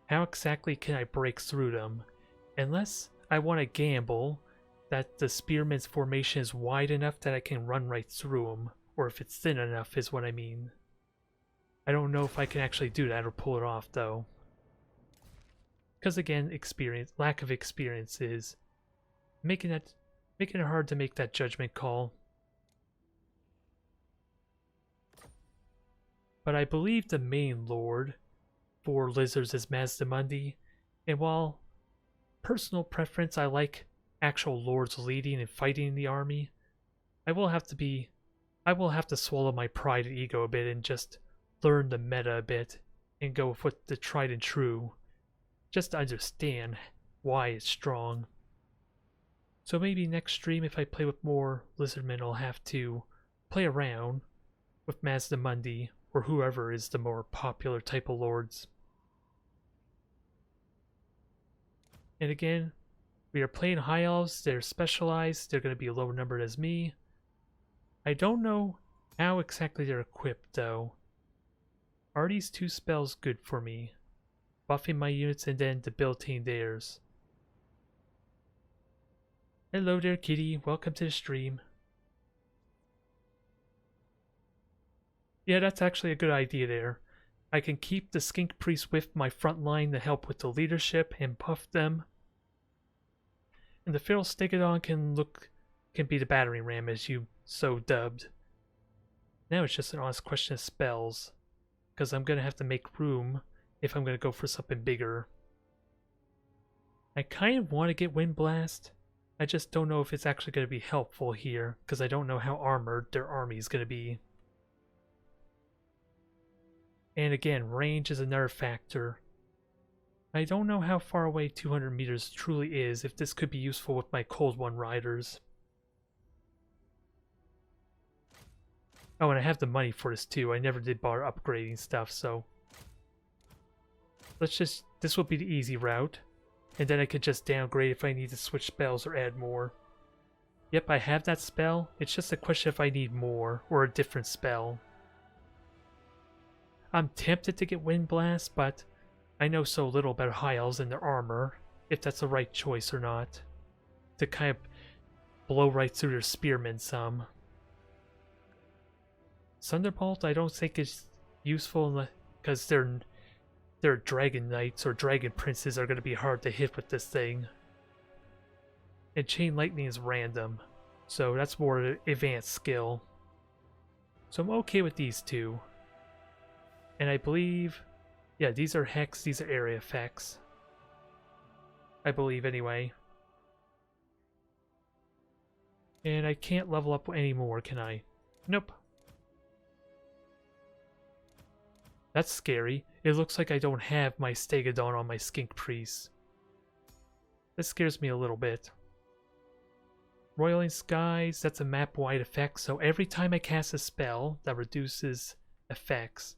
how exactly can I break through them? Unless I want to gamble that the Spearman's formation is wide enough that I can run right through them, or if it's thin enough is what I mean. I don't know if I can actually do that or pull it off though. Because again, lack of experience is making it hard to make that judgment call. But I believe the main lord for lizards is Mazdamundi, and while personal preference I like actual lords leading and fighting in the army, I will have to swallow my pride and ego a bit and just learn the meta a bit and go with the tried and true, just to understand why it's strong. So maybe next stream, if I play with more lizardmen, I'll have to play around with Mazdamundi or whoever is the more popular type of lords. And again, we are playing High Elves, they're specialized, they're going to be lower numbered as me. I don't know how exactly they're equipped though. Are these 2 spells good for me? Buffing my units and then debilitating theirs. Hello there, kitty. Welcome to the stream. Yeah, that's actually a good idea there. I can keep the Skink Priest with my front line to help with the leadership and buff them. And the Feral Stegodon can be the battering ram as you so dubbed. Now it's just an honest question of spells, because I'm gonna have to make room if I'm gonna go for something bigger. I kind of want to get Wind Blast. I just don't know if it's actually gonna be helpful here, because I don't know how armored their army is gonna be. And again, range is another factor. I don't know how far away 200 meters truly is, if this could be useful with my Cold One riders. Oh, and I have the money for this too. I never did bother upgrading stuff, so... this will be the easy route. And then I could just downgrade if I need to switch spells or add more. Yep, I have that spell. It's just a question if I need more, or a different spell. I'm tempted to get Wind Blast, but I know so little about High Elves and their armor, if that's the right choice or not. To kind of blow right through their spearmen some. Thunderbolt I don't think is useful because their Dragon Knights or Dragon Princes are going to be hard to hit with this thing. And Chain Lightning is random, so that's more advanced skill. So I'm okay with these two. And I believe, yeah, these are Hex, these are area effects. I believe anyway. And I can't level up anymore, can I? Nope. That's scary. It looks like I don't have my Stegodon on my Skink Priest. This scares me a little bit. Roiling Skies, that's a map-wide effect, so every time I cast a spell that reduces effects.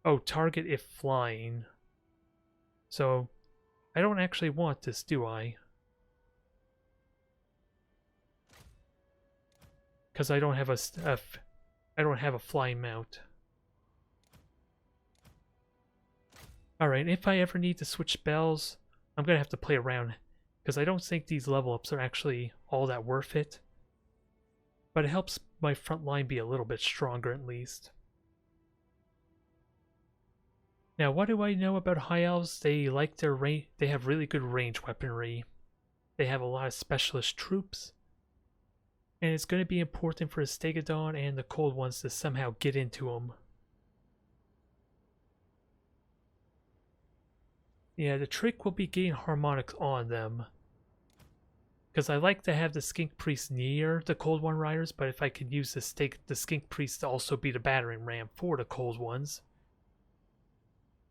Oh, target if flying. So, I don't actually want this, do I? Because I don't have I don't have a flying mount. Alright, if I ever need to switch spells, I'm going to have to play around, because I don't think these level ups are actually all that worth it. But it helps my front line be a little bit stronger at least. Now, what do I know about High Elves? They like their they have really good range weaponry. They have a lot of specialist troops. And it's going to be important for the Stegodon and the Cold Ones to somehow get into them. Yeah, the trick will be getting harmonics on them. Because I like to have the Skink Priest near the Cold One Riders, but if I could use the Skink Priest to also be the battering ram for the Cold Ones,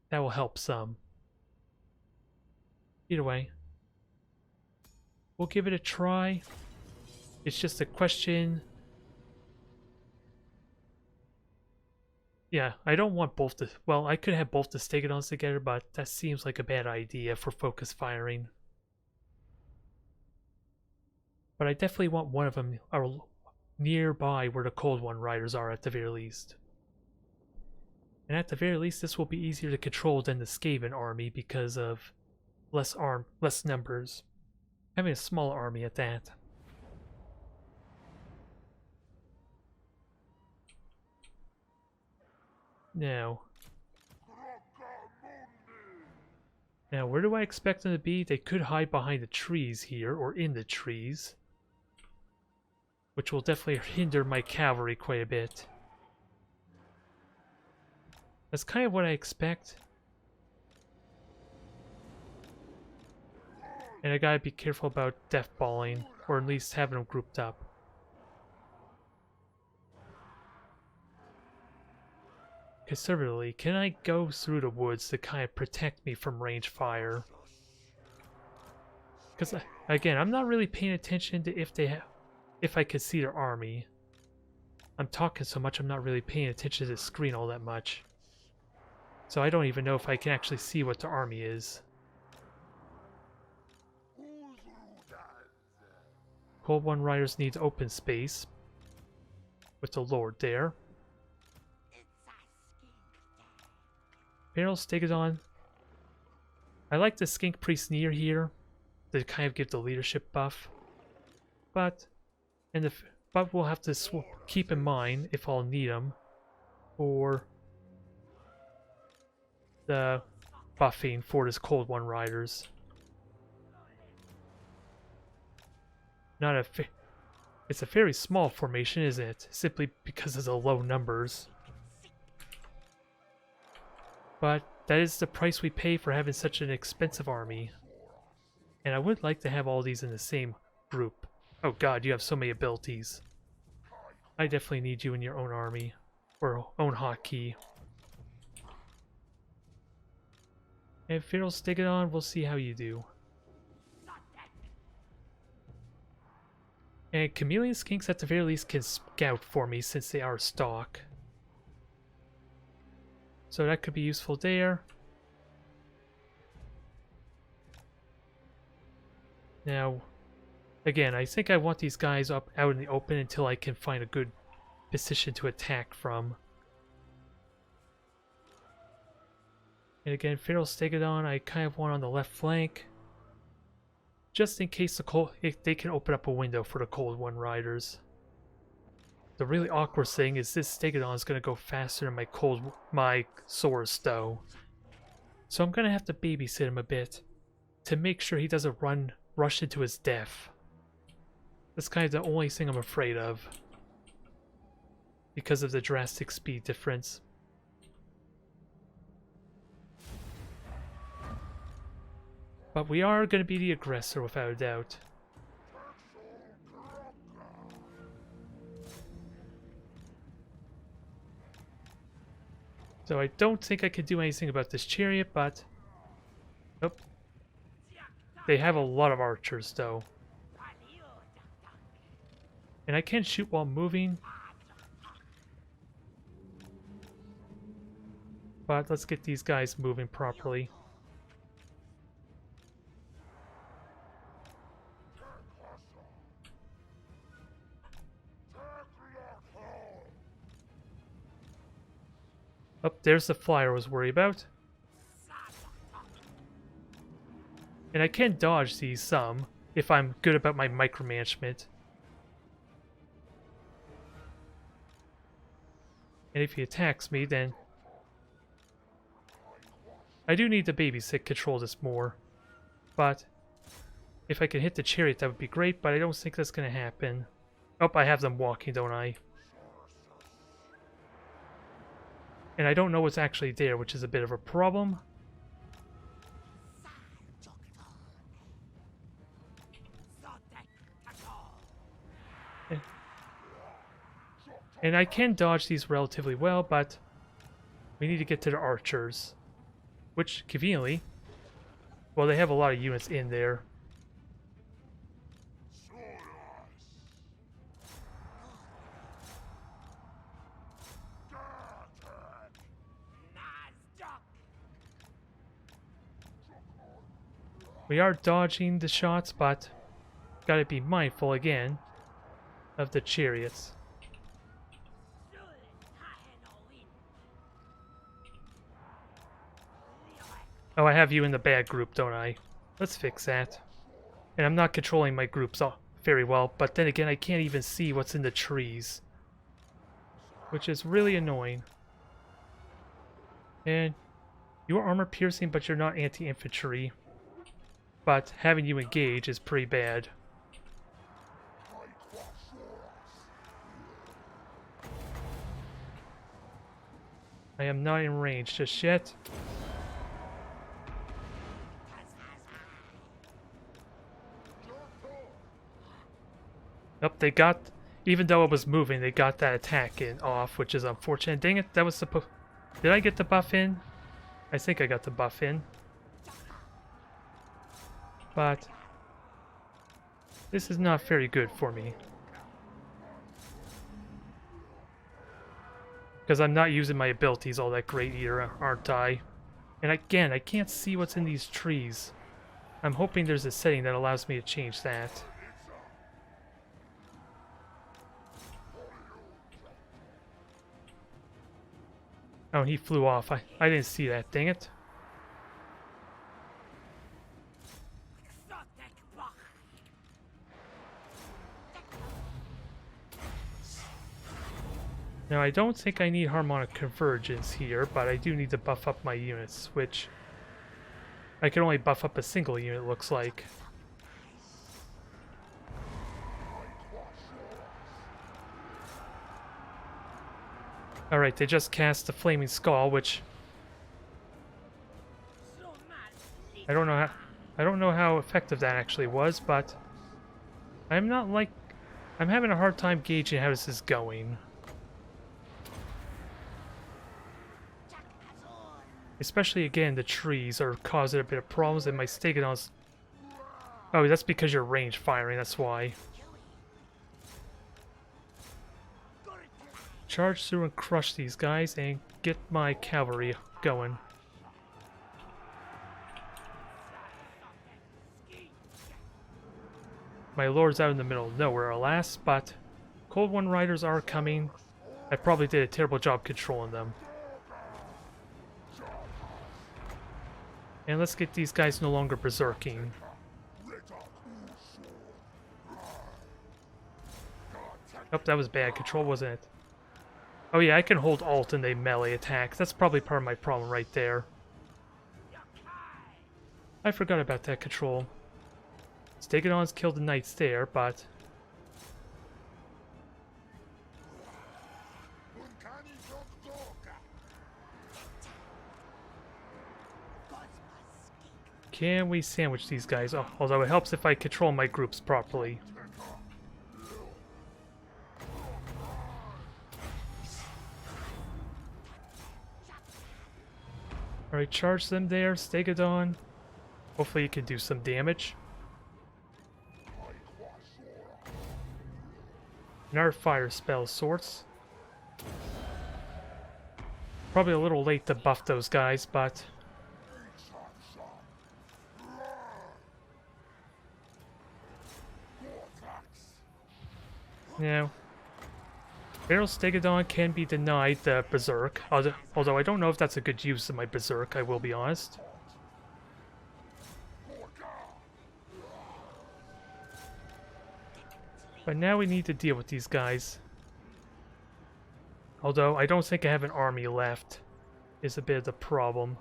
that will help some. Either way, we'll give it a try. It's just a question. Yeah, I don't want both the... Well, I could have both the Stegodons together, but that seems like a bad idea for focus firing. But I definitely want one of them nearby where the Cold One Riders are at the very least. And at the very least, this will be easier to control than the Skaven army because of less numbers. Having a small army at that. Now, where do I expect them to be? They could hide behind the trees here, or in the trees. Which will definitely hinder my cavalry quite a bit. That's kind of what I expect. And I gotta be careful about deathballing, or at least having them grouped up. Conservatively, can I go through the woods to kind of protect me from range fire? Because, again, I'm not really paying attention to if I could see their army. I'm talking so much, I'm not really paying attention to the screen all that much. So I don't even know if I can actually see what their army is. Cold One Riders needs open space. With the Lord there. Feral Stegodon. I like the Skink Priest near here to kind of give the leadership buff. But we'll have to keep in mind if I'll need them. for the buffing for this Cold One Riders. Not a it's a very small formation, isn't it? Simply because of the low numbers. But that is the price we pay for having such an expensive army. And I would like to have all these in the same group. Oh god, you have so many abilities. I definitely need you in your own army. Or own hotkey. And Feral Stegodon, we'll see how you do. And Chameleon Skinks at the very least can scout for me since they are stock. So that could be useful there. Now, again, I think I want these guys up out in the open until I can find a good position to attack from. And again, Feral Stegodon, I kind of want on the left flank. Just in case if they can open up a window for the Cold One Riders. The really awkward thing is this Stegodon is going to go faster than my Saurus though. So I'm going to have to babysit him a bit to make sure he doesn't rush into his death. That's kind of the only thing I'm afraid of. Because of the drastic speed difference. But we are going to be the aggressor without a doubt. So I don't think I could do anything about this chariot, but... Oh. They have a lot of archers, though. And I can shoot while moving. But let's get these guys moving properly. Oh, there's the flyer I was worried about. And I can dodge these some, if I'm good about my micromanagement. And if he attacks me, then... I do need to babysit control this more. But, if I can hit the chariot, that would be great, but I don't think that's going to happen. Oh, I have them walking, don't I? And I don't know what's actually there, which is a bit of a problem. And I can dodge these relatively well, but we need to get to the archers. Which, conveniently, well, they have a lot of units in there. We are dodging the shots, but gotta be mindful again of the chariots. Oh, I have you in the bad group, don't I? Let's fix that. And I'm not controlling my groups very well, but then again, I can't even see what's in the trees. Which is really annoying. And you're armor piercing, but you're not anti-infantry. But having you engage is pretty bad. I am not in range just yet. Nope, they got, even though it was moving, they got that attack off, which is unfortunate. Dang it, that was supposed... Did I get the buff in? I think I got the buff in. But this is not very good for me. Because I'm not using my abilities all that great either, aren't I? And again, I can't see what's in these trees. I'm hoping there's a setting that allows me to change that. Oh, he flew off. I didn't see that, dang it. Now, I don't think I need harmonic convergence here, but I do need to buff up my units, which I can only buff up a single unit, looks like. Alright, they just cast the Flaming Skull, which I don't know how effective that actually was, but I'm having a hard time gauging how this is going. Especially, again, the trees are causing a bit of problems, and my Stegodon's... Oh, that's because you're range firing, that's why. Charge through and crush these guys, and get my cavalry going. My lord's out in the middle of nowhere, alas, but Cold One Riders are coming. I probably did a terrible job controlling them. And let's get these guys no longer berserking. Oh, that was bad control, wasn't it? Oh yeah, I can hold alt and they melee attack. That's probably part of my problem right there. I forgot about that control. Stegodon's killed the knights there, but... Can we sandwich these guys? Oh, although it helps if I control my groups properly. Alright, charge them there, Stegodon. Hopefully you can do some damage. Another fire spell of sorts. Probably a little late to buff those guys, but... Yeah. Barrel Stegodon can be denied the Berserk, although I don't know if that's a good use of my Berserk, I will be honest. But now we need to deal with these guys. Although I don't think I have an army left, is a bit of the problem.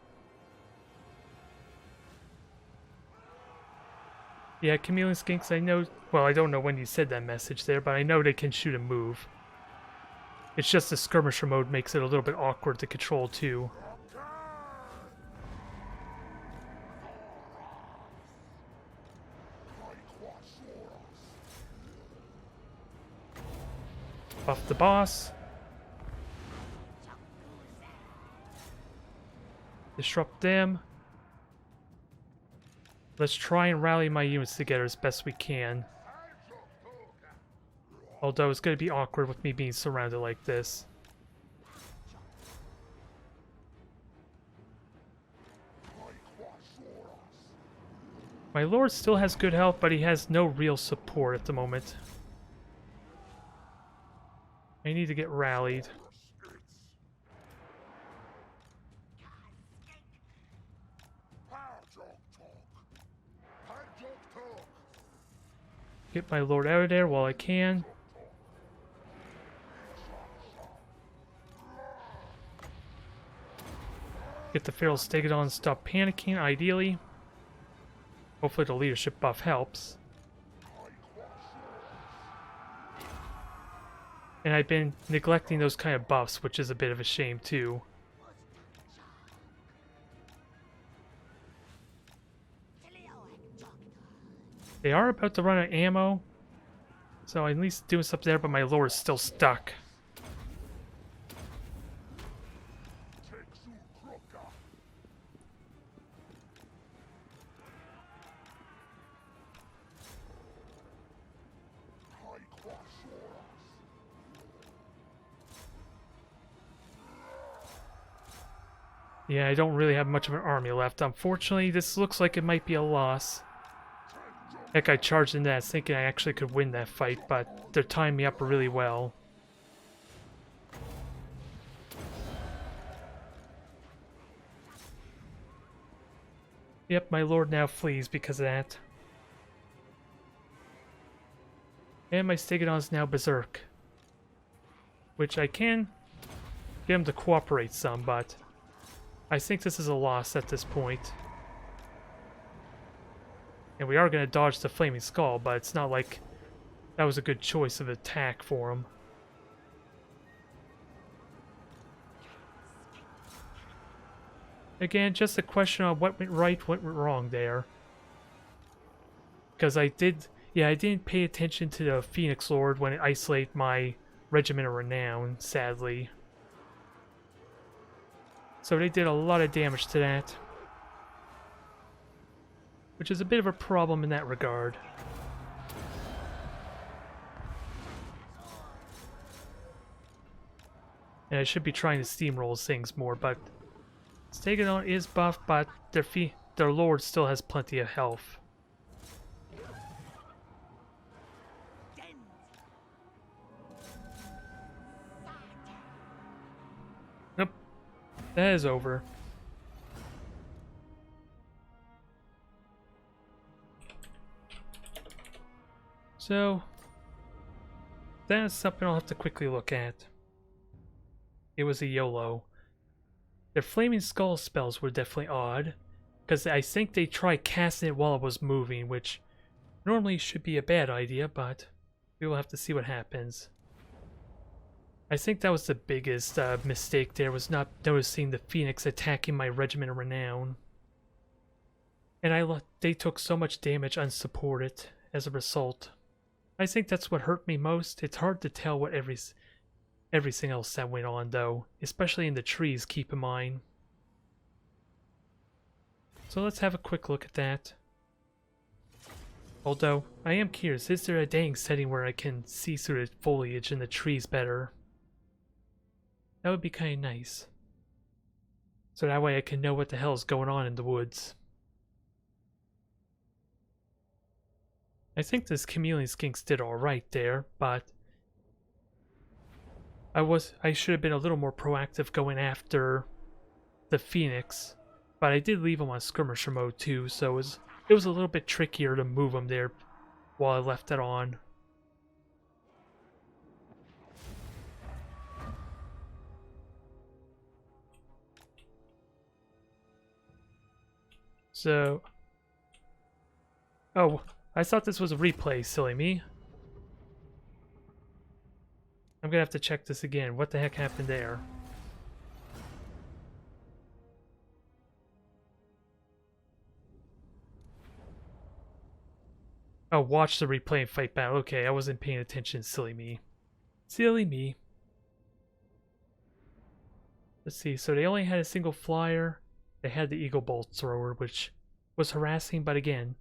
Yeah, Chameleon Skinks, I know... Well, I don't know when you said that message there, but I know they can shoot and move. It's just the skirmisher mode makes it a little bit awkward to control, too. Buff the boss. Disrupt them. Let's try and rally my units together as best we can. Although it's going to be awkward with me being surrounded like this. My lord still has good health, but he has no real support at the moment. I need to get rallied. Get my lord out of there while I can. Get the Feral Stegodon and stop panicking, ideally. Hopefully the leadership buff helps. And I've been neglecting those kind of buffs, which is a bit of a shame too. They are about to run out of ammo, so I'm at least doing something there, but my lord is still stuck. Yeah, I don't really have much of an army left. Unfortunately, this looks like it might be a loss. Heck, I charged in that thinking I actually could win that fight, but they're tying me up really well. Yep, my lord now flees because of that. And my Stegodon's now berserk. Which I can get him to cooperate some, but I think this is a loss at this point. And we are going to dodge the Flaming Skull, but it's not like that was a good choice of attack for him. Again, just a question on what went right, what went wrong there. Because I didn't pay attention to the Phoenix Lord when it isolated my Regiment of Renown, sadly. So they did a lot of damage to that. Which is a bit of a problem in that regard. And I should be trying to steamroll things more, but Stegodon is buff, but their Lord still has plenty of health. Nope. That is over. So, that is something I'll have to quickly look at. It was a YOLO. Their Flaming Skull spells were definitely odd, because I think they tried casting it while it was moving, which normally should be a bad idea, but we will have to see what happens. I think that was the biggest mistake there, was not noticing the Phoenix attacking my Regiment of Renown. And they took so much damage unsupported as a result. I think that's what hurt me most. It's hard to tell what everything else that went on, though, especially in the trees, keep in mind. So let's have a quick look at that. Although, I am curious, is there a dang setting where I can see through the foliage in the trees better? That would be kind of nice. So that way I can know what the hell is going on in the woods. I think this Chameleon Skinks did alright there, but I should have been a little more proactive going after the Phoenix, but I did leave him on skirmisher mode too, so it was a little bit trickier to move him there while I left it on. So, oh, I thought this was a replay, silly me. I'm gonna have to check this again. What the heck happened there? Oh, watch the replay and fight battle. Okay, I wasn't paying attention, silly me. Silly me. Let's see, so they only had a single flyer. They had the Eagle Bolt thrower, which was harassing, but again,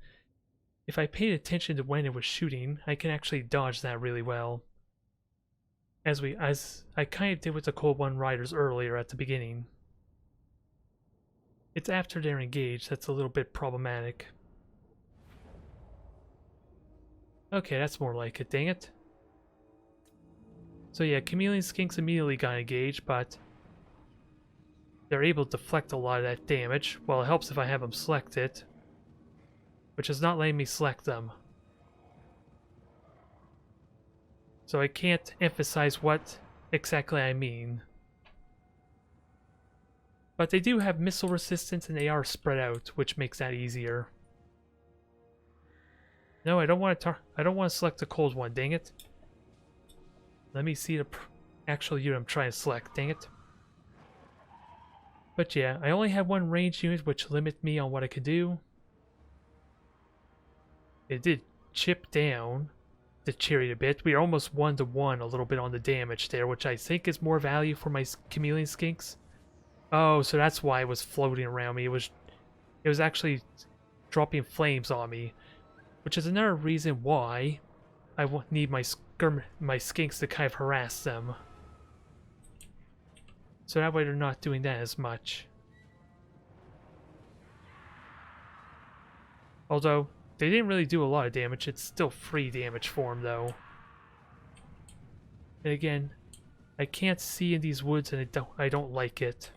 if I paid attention to when it was shooting, I can actually dodge that really well. As I kind of did with the Cold One Riders earlier at the beginning. It's after they're engaged that's a little bit problematic. Okay, that's more like it, dang it. So yeah, Chameleon Skinks immediately got engaged, but they're able to deflect a lot of that damage. Well, it helps if I have them select it, which is not letting me select them. So I can't emphasize what exactly I mean. But they do have missile resistance and they are spread out, which makes that easier. No, I don't want to select the cold one, dang it. Let me see the actual unit I'm trying to select, dang it. But yeah, I only have one ranged unit, which limit me on what I could do. It did chip down the chariot a bit. We are almost 1-to-1 a little bit on the damage there, which I think is more value for my Chameleon Skinks. Oh, so that's why it was floating around me. It was actually dropping flames on me, which is another reason why I need my Skinks to kind of harass them. So that way they're not doing that as much. Although, they didn't really do a lot of damage. It's still free damage for them, though. And again, I can't see in these woods and I don't like it.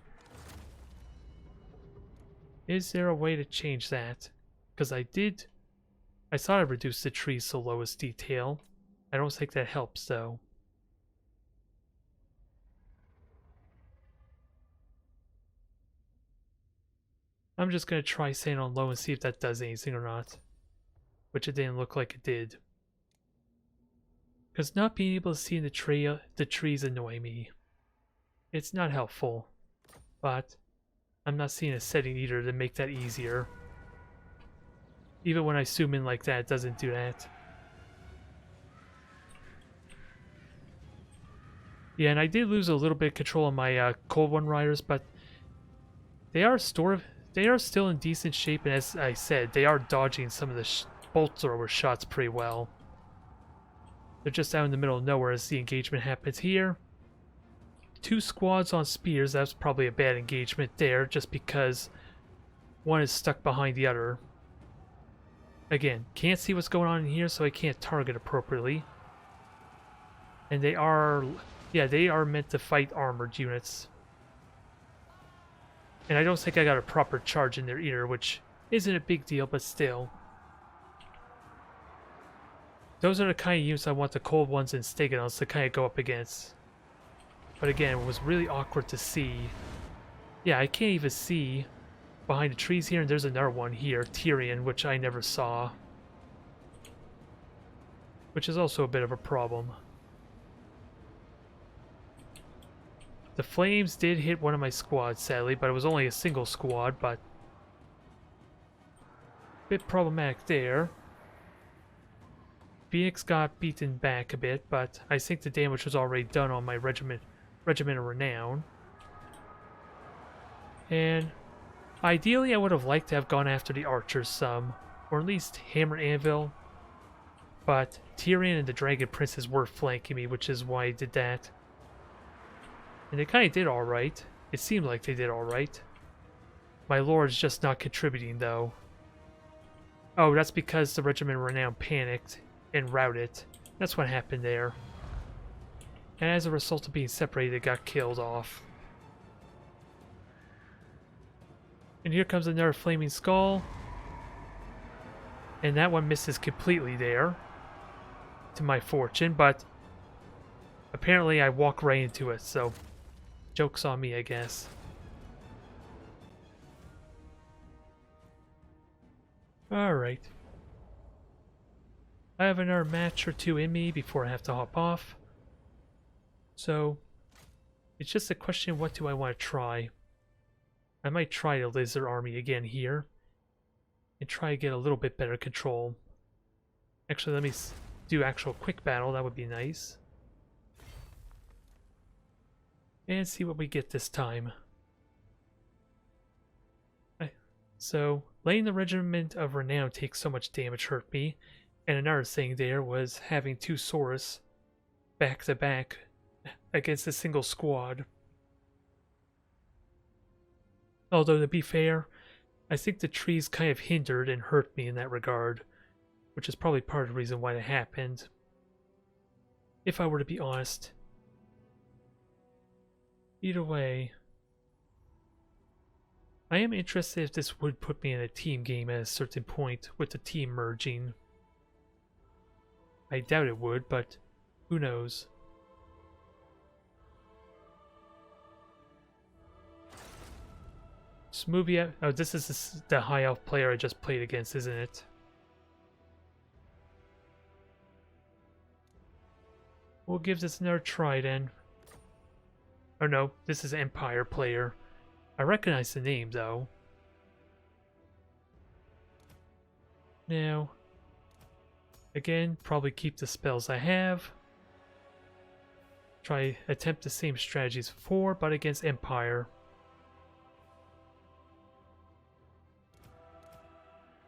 Is there a way to change that? Because I thought I reduced the trees to lowest detail. I don't think that helps, though. I'm just going to try staying on low and see if that does anything or not. Which it didn't look like it did. Because not being able to see in the trees annoy me. It's not helpful. But I'm not seeing a setting either to make that easier. Even when I zoom in like that, it doesn't do that. Yeah, and I did lose a little bit of control on my Cold One Riders, but they are still in decent shape, and as I said, they are dodging some of the bolt thrower shots pretty well. They're just out in the middle of nowhere as the engagement happens here. 2 squads on spears, that's probably a bad engagement there, just because one is stuck behind the other. Again, can't see what's going on in here, so I can't target appropriately. And they are meant to fight armored units. And I don't think I got a proper charge in there either, which isn't a big deal, but still. Those are the kind of units I want the Cold Ones and Steganons to kind of go up against. But again, it was really awkward to see. Yeah, I can't even see behind the trees here, and there's another one here, Tyrion, which I never saw. Which is also a bit of a problem. The flames did hit one of my squads, sadly, but it was only a single squad, but a bit problematic there. Phoenix got beaten back a bit, but I think the damage was already done on my Regiment of Renown. And ideally, I would have liked to have gone after the archers some, or at least Hammer Anvil, but Tyrion and the Dragon Princes were flanking me, which is why I did that. And they kind of did alright. It seemed like they did alright. My Lord's just not contributing, though. Oh, that's because the Regiment of Renown panicked and routed. That's what happened there. And as a result of being separated, it got killed off. And here comes another Flaming Skull. And that one misses completely there. To my fortune, but apparently I walk right into it, so joke's on me, I guess. Alright. I have another match or two in me before I have to hop off. So, it's just a question of what do I want to try. I might try the Lizard Army again here. And try to get a little bit better control. Actually, let me do actual quick battle, that would be nice. And see what we get this time. So, letting the Regiment of Renown take so much damage hurt me. And another thing there was having 2 Saurus back to back against a single squad. Although, to be fair, I think the trees kind of hindered and hurt me in that regard, which is probably part of the reason why that happened. If I were to be honest. Either way, I am interested if this would put me in a team game at a certain point with the team merging. I doubt it would, but who knows. Smoothie, oh, this is the high elf player I just played against, isn't it? We'll give this another try then. Oh no, this is Empire player. I recognize the name though. Now, again, probably keep the spells I have. Attempt the same strategies before, but against Empire.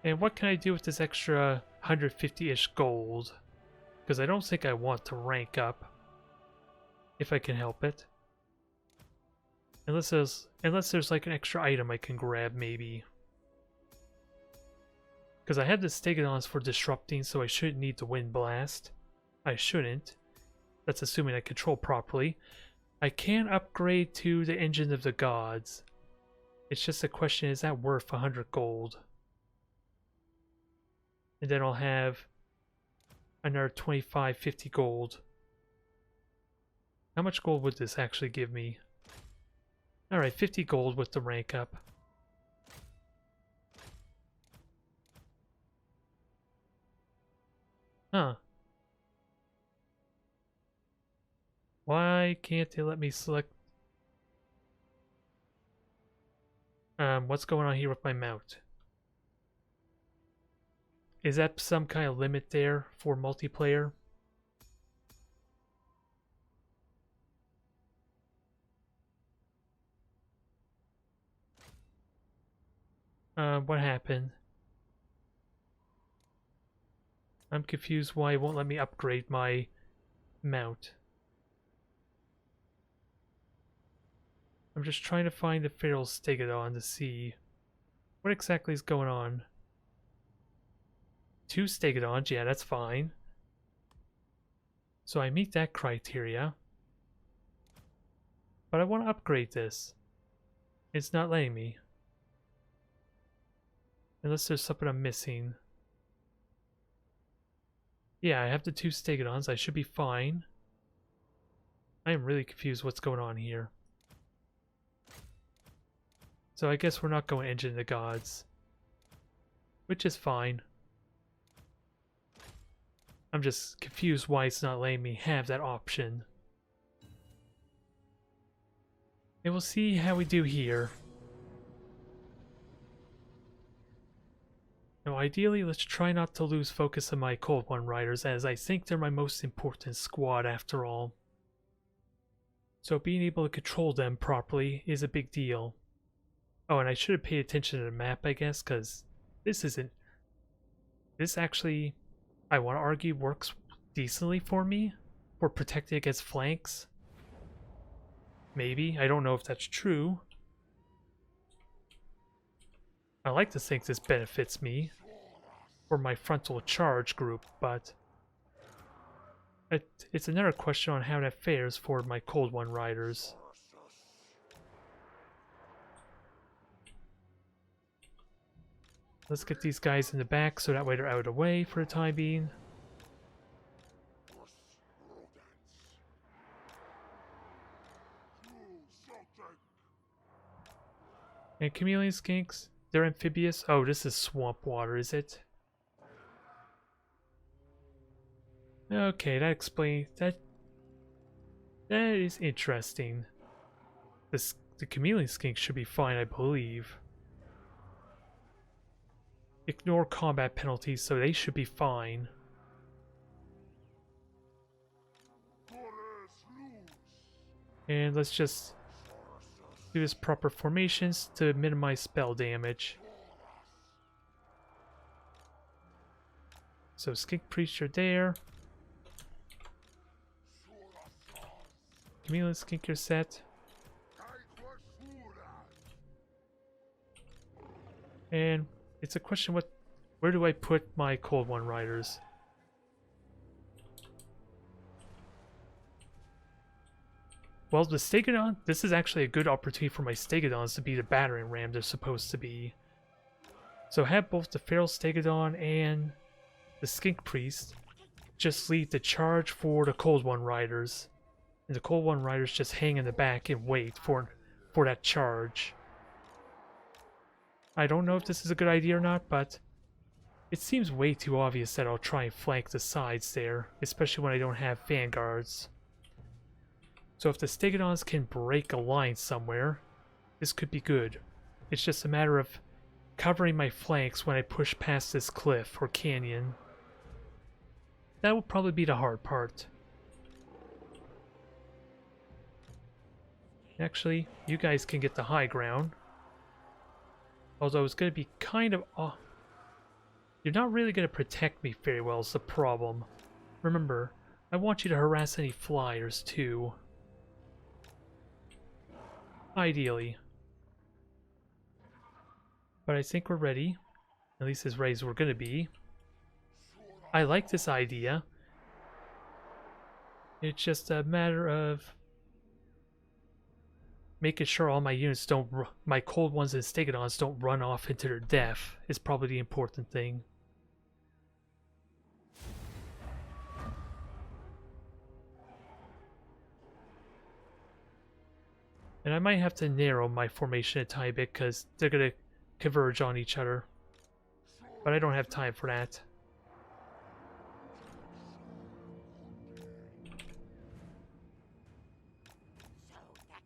And what can I do with this extra 150-ish gold? Because I don't think I want to rank up. If I can help it. Unless there's like an extra item I can grab, maybe. Because I have the Steganons for disrupting, so I shouldn't need the Wind Blast. I shouldn't. That's assuming I control properly. I can upgrade to the Engine of the Gods. It's just a question, is that worth 100 gold? And then I'll have another 25, 50 gold. How much gold would this actually give me? Alright, 50 gold with the rank up. Huh. Why can't they let me select... what's going on here with my mount? Is that some kind of limit there for multiplayer? What happened? I'm confused why it won't let me upgrade my mount. I'm just trying to find the feral stegodon to see what exactly is going on. 2 stegodons, yeah, that's fine. So I meet that criteria. But I want to upgrade this. It's not letting me. Unless there's something I'm missing. Yeah, I have the 2 stegodons. I should be fine. I am really confused what's going on here. So I guess we're not going Engine of the Gods. Which is fine. I'm just confused why it's not letting me have that option. And we'll see how we do here. Now ideally, let's try not to lose focus on my Cold One Riders, as I think they're my most important squad after all. So being able to control them properly is a big deal. Oh, and I should have paid attention to the map, I guess, because this isn't... This actually, I want to argue, works decently for me. For protecting against flanks. Maybe. I don't know if that's true. I like to think this benefits me. For my frontal charge group, but... It's another question on how that fares for my Cold One Riders. Let's get these guys in the back so that way they're out of the way for the time being. And chameleon skinks, they're amphibious. Oh, this is swamp water, is it? Okay, that explains that. That is interesting. The chameleon skink should be fine, I believe. Ignore combat penalties, so they should be fine. And let's just do this proper formations to minimize spell damage. So skink priests are there. Chameleon skink are set. And it's a question where do I put my Cold One Riders? Well, the Stegodon, this is actually a good opportunity for my Stegodons to be the battering ram they're supposed to be. So have both the Feral Stegodon and the Skink Priest just lead the charge for the Cold One Riders. And the Cold One Riders just hang in the back and wait for that charge. I don't know if this is a good idea or not, but it seems way too obvious that I'll try and flank the sides there, especially when I don't have vanguards. So if the Stegodons can break a line somewhere, this could be good. It's just a matter of covering my flanks when I push past this cliff or canyon. That will probably be the hard part. Actually, you guys can get the high ground. Although it's going to be kind of... You're not really going to protect me very well is the problem. Remember, I want you to harass any flyers too. Ideally. But I think we're ready. At least as ready as we're going to be. I like this idea. It's just a matter of making sure all my units don't, my Cold Ones and Stegodons don't run off into their death is probably the important thing. And I might have to narrow my formation a tiny bit because they're going to converge on each other. But I don't have time for that.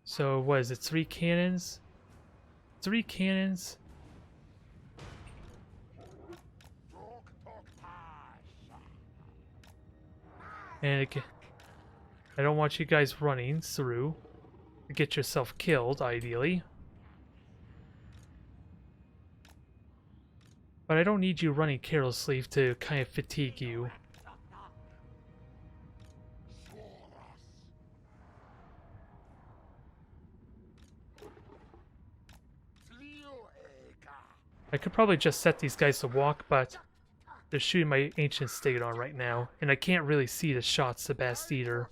So what is it? 3 cannons? 3 cannons? And again, I don't want you guys running through. Get yourself killed, ideally. But I don't need you running carelessly to kind of fatigue you. I could probably just set these guys to walk, but they're shooting my ancient Stegodon right now, and I can't really see the shots the best either.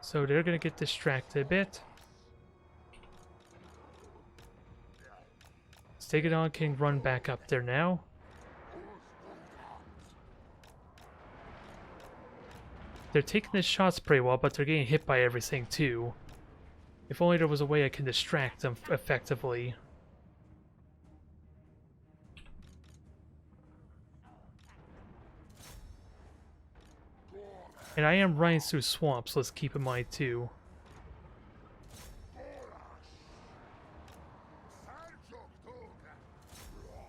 So they're gonna get distracted a bit. Stegodon can run back up there now. They're taking the shots pretty well, but they're getting hit by everything too. If only there was a way I can distract them effectively. And I am running through swamps, let's keep in mind too.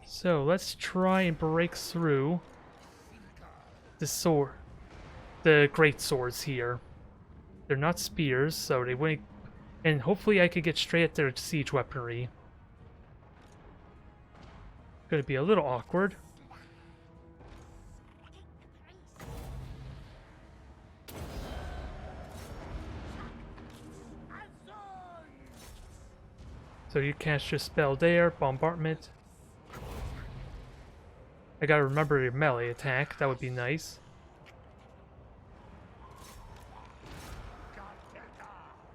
So let's try and break through the sword, the great swords here. They're not spears, so they wouldn't. And hopefully I could get straight at their siege weaponry. Gonna be a little awkward. So you cast your spell there, bombardment. I gotta remember your melee attack, that would be nice.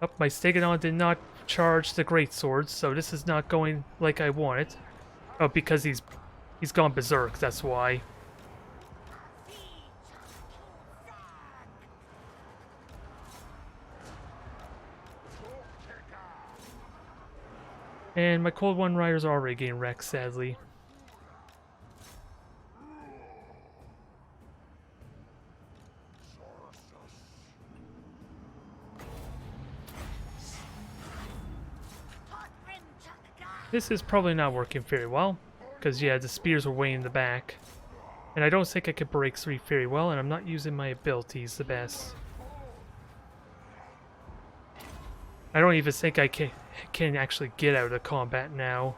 Oh, my Stegodon did not charge the greatsword, so this is not going like I want it. Oh, because he's gone berserk, that's why. And my Cold One Riders are already getting wrecked, sadly. This is probably not working very well, because yeah, the spears were way in the back. And I don't think I could break through very well, and I'm not using my abilities the best. I don't even think I can actually get out of combat now.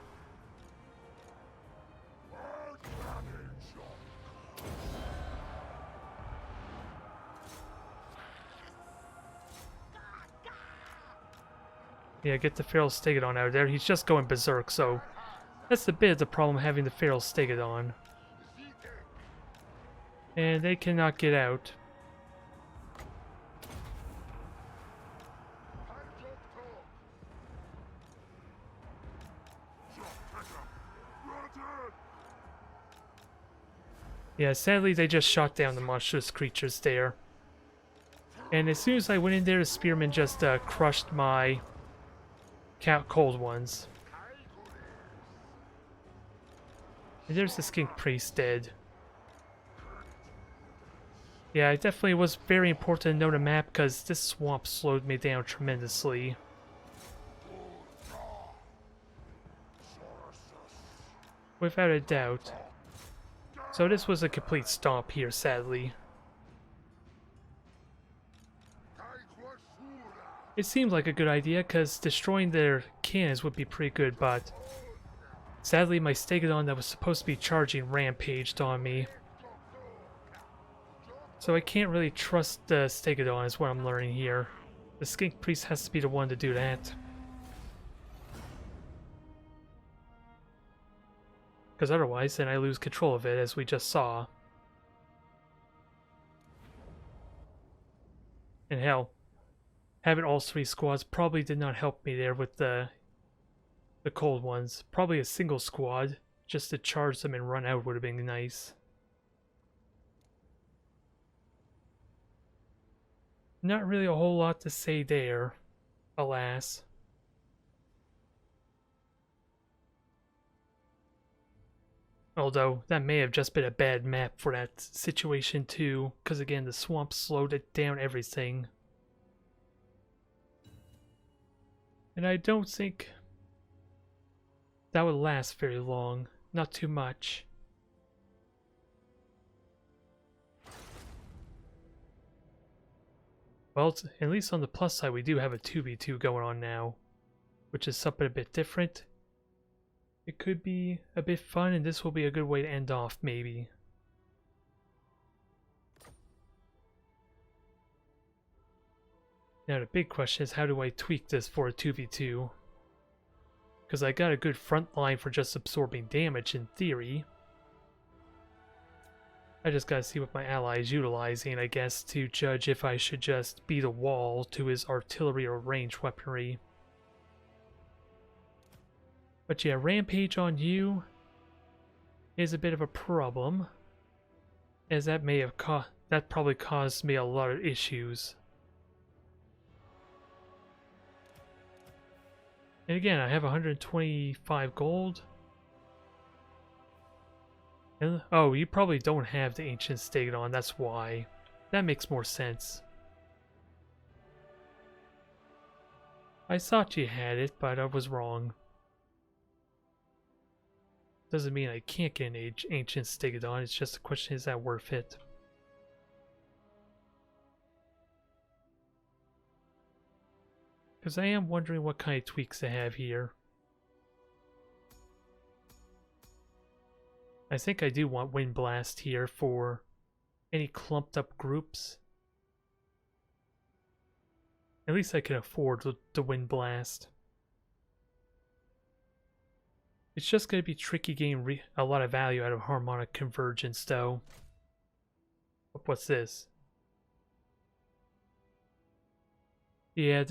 Yeah, get the Feral Stegodon out of there. He's just going berserk, so that's a bit of the problem having the Feral Stegodon. And they cannot get out. Yeah, sadly they just shot down the monstrous creatures there. And as soon as I went in there, the spearmen just crushed my cold ones. And there's the skink priest dead. Yeah, it definitely was very important to know the map because this swamp slowed me down tremendously. Without a doubt. So this was a complete stomp here, sadly. It seemed like a good idea because destroying their cannons would be pretty good, but sadly my Stegodon that was supposed to be charging rampaged on me. So I can't really trust the Stegodon is what I'm learning here. The skink priest has to be the one to do that. Because otherwise then I lose control of it, as we just saw. And hell, having all 3 squads probably did not help me there with the cold ones. Probably a single squad, just to charge them and run out would have been nice. Not really a whole lot to say there, alas. Although, that may have just been a bad map for that situation too, because again, the swamp slowed it down everything. And I don't think that would last very long. Not too much. Well, at least on the plus side, we do have a 2v2 going on now, which is something a bit different. It could be a bit fun, and this will be a good way to end off, maybe. Now the big question is, how do I tweak this for a 2v2? Because I got a good front line for just absorbing damage in theory. I just gotta see what my ally is utilizing, I guess, to judge if I should just beat a wall to his artillery or ranged weaponry. But yeah, Rampage on you is a bit of a problem, as that may have that probably caused me a lot of issues. And again, I have 125 gold. And, oh, you probably don't have the Ancient Stegodon, that's why. That makes more sense. I thought you had it, but I was wrong. Doesn't mean I can't get an Ancient Stegodon, it's just a question, is that worth it? Because I am wondering what kind of tweaks they have here. I think I do want Wind Blast here for any clumped up groups. At least I can afford the Wind Blast. It's just going to be tricky getting a lot of value out of Harmonic Convergence, though. What's this? Yeah,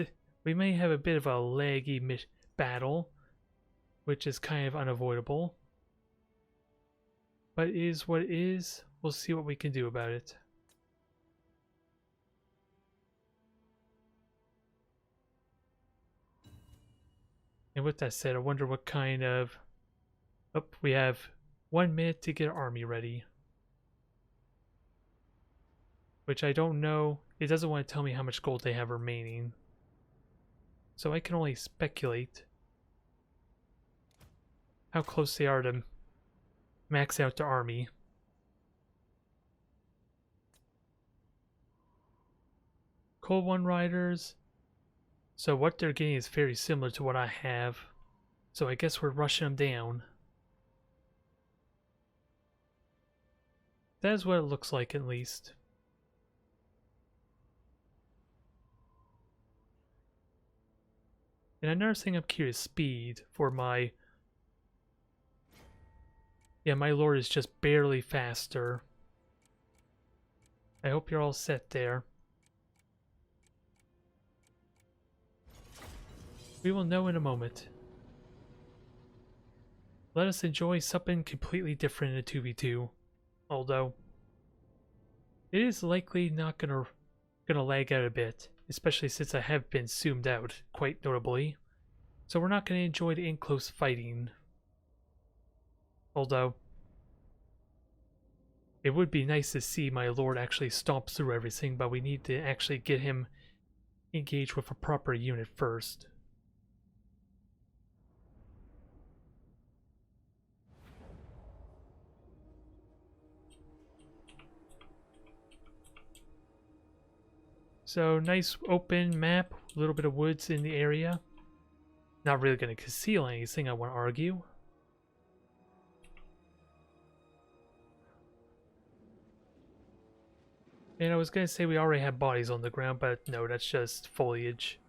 we may have a bit of a laggy battle, which is kind of unavoidable. But it is what it is. We'll see what we can do about it. And with that said, I wonder what kind of... Oh, we have 1 minute to get our army ready. Which I don't know. It doesn't want to tell me how much gold they have remaining. So I can only speculate how close they are to max out their army. Cold One Riders. So what they're getting is very similar to what I have. So I guess we're rushing them down. That is what it looks like, at least. And another thing I'm curious, speed for my... Yeah, my lord is just barely faster. I hope you're all set there. We will know in a moment. Let us enjoy something completely different in a 2v2. Although, it is likely not gonna lag out a bit, especially since I have been zoomed out quite notably. So we're not gonna enjoy the in-close fighting. Although, it would be nice to see my lord actually stomp through everything, but we need to actually get him engaged with a proper unit first. So, nice open map, a little bit of woods in the area. Not really going to conceal anything, I want to argue. And I was going to say we already have bodies on the ground, but no, that's just foliage.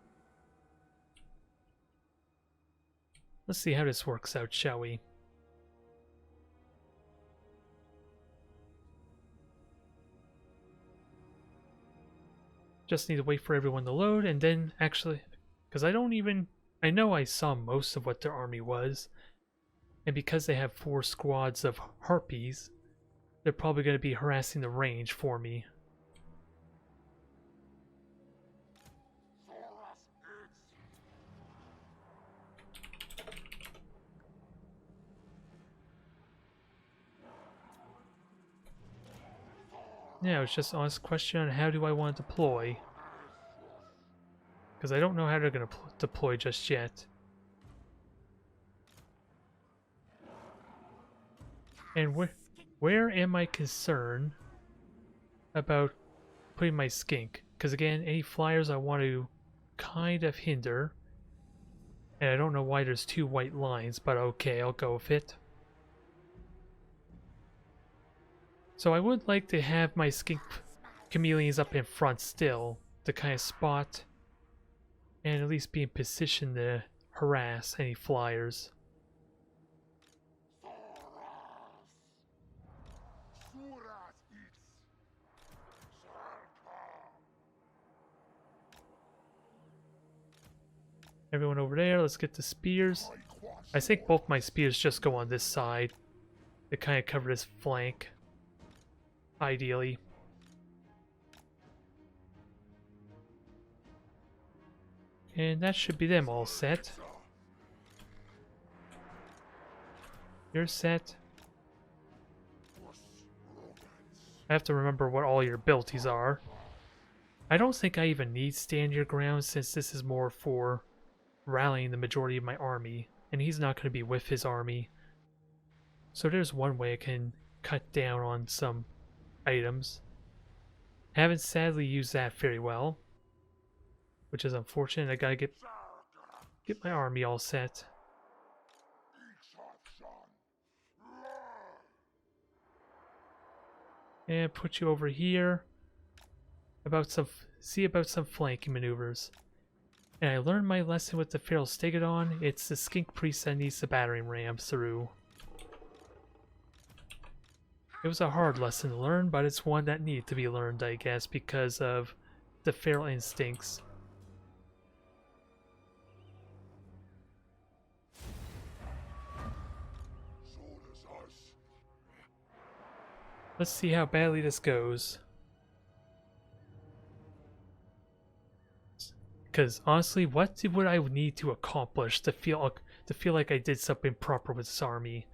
Let's see how this works out, shall we? Just need to wait for everyone to load, and then actually... Because I know I saw most of what their army was. And because they have 4 squads of harpies, they're probably going to be harassing the range for me. Yeah, it's just an honest question on how do I want to deploy. Because I don't know how they're going to deploy just yet. And where am I concerned about putting my skink? Because again, any flyers I want to kind of hinder. And I don't know why there's two white lines, but okay, I'll go with it. So I would like to have my skink chameleons up in front still to kind of spot and at least be in position to harass any flyers. Everyone over there, let's get the spears. I think both my spears just go on this side to kind of cover this flank, ideally. And that should be them all set. You're set. I have to remember what all your abilities are. I don't think I even need stand your ground since this is more for rallying the majority of my army, and he's not going to be with his army. So there's one way I can cut down on some items. Haven't sadly used that very well, which is unfortunate. I gotta get my army all set. And put you over here. See about some flanking maneuvers. And I learned my lesson with the Feral Stegodon. It's the skink priest that needs the battering ram through. It was a hard lesson to learn, but it's one that needed to be learned, I guess, because of the feral instincts. Let's see how badly this goes. Because honestly, what would I need to accomplish to feel like I did something proper with this army?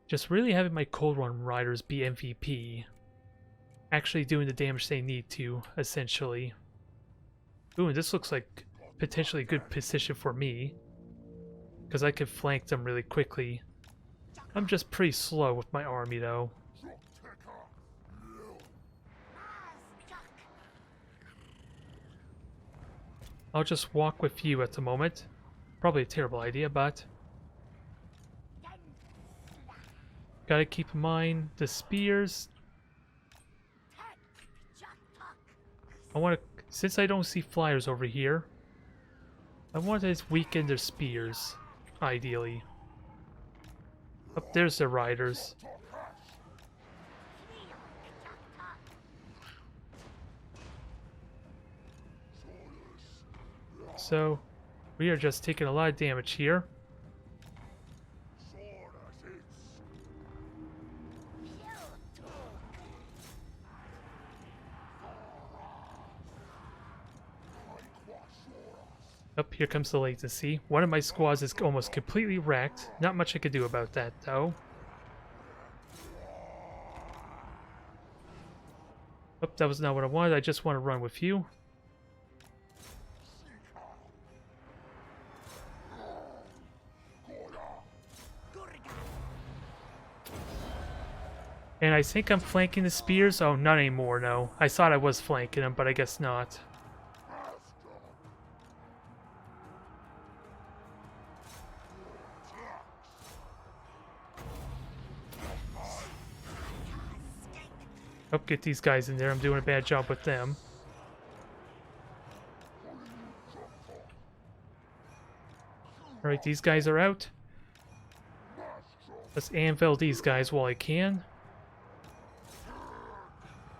Just really having my Cold Run Riders be MVP. Actually doing the damage they need to, essentially. Ooh, and this looks like potentially a good position for me. Because I could flank them really quickly. I'm just pretty slow with my army though. I'll just walk with you at the moment. Probably a terrible idea, but gotta keep in mind the spears. I want to, since I don't see flyers over here, I want to weaken their spears, ideally. Up there's the riders. So, we are just taking a lot of damage here. Up here comes the latency. One of my squads is almost completely wrecked. Not much I could do about that, though. Oh, that was not what I wanted. I just want to run with you. And I think I'm flanking the spears. Oh, not anymore, no. I thought I was flanking them, but I guess not. Oh, get these guys in there. I'm doing a bad job with them. Alright, these guys are out. Let's anvil these guys while I can.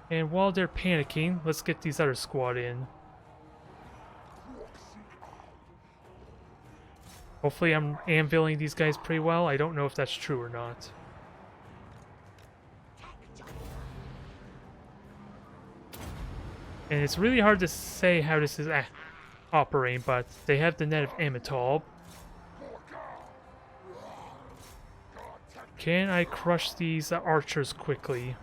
And while they're panicking, let's get these other squad in. Hopefully I'm anviling these guys pretty well. I don't know if that's true or not. And it's really hard to say how this is operating, but they have the net of Amital. Can I crush these archers quickly?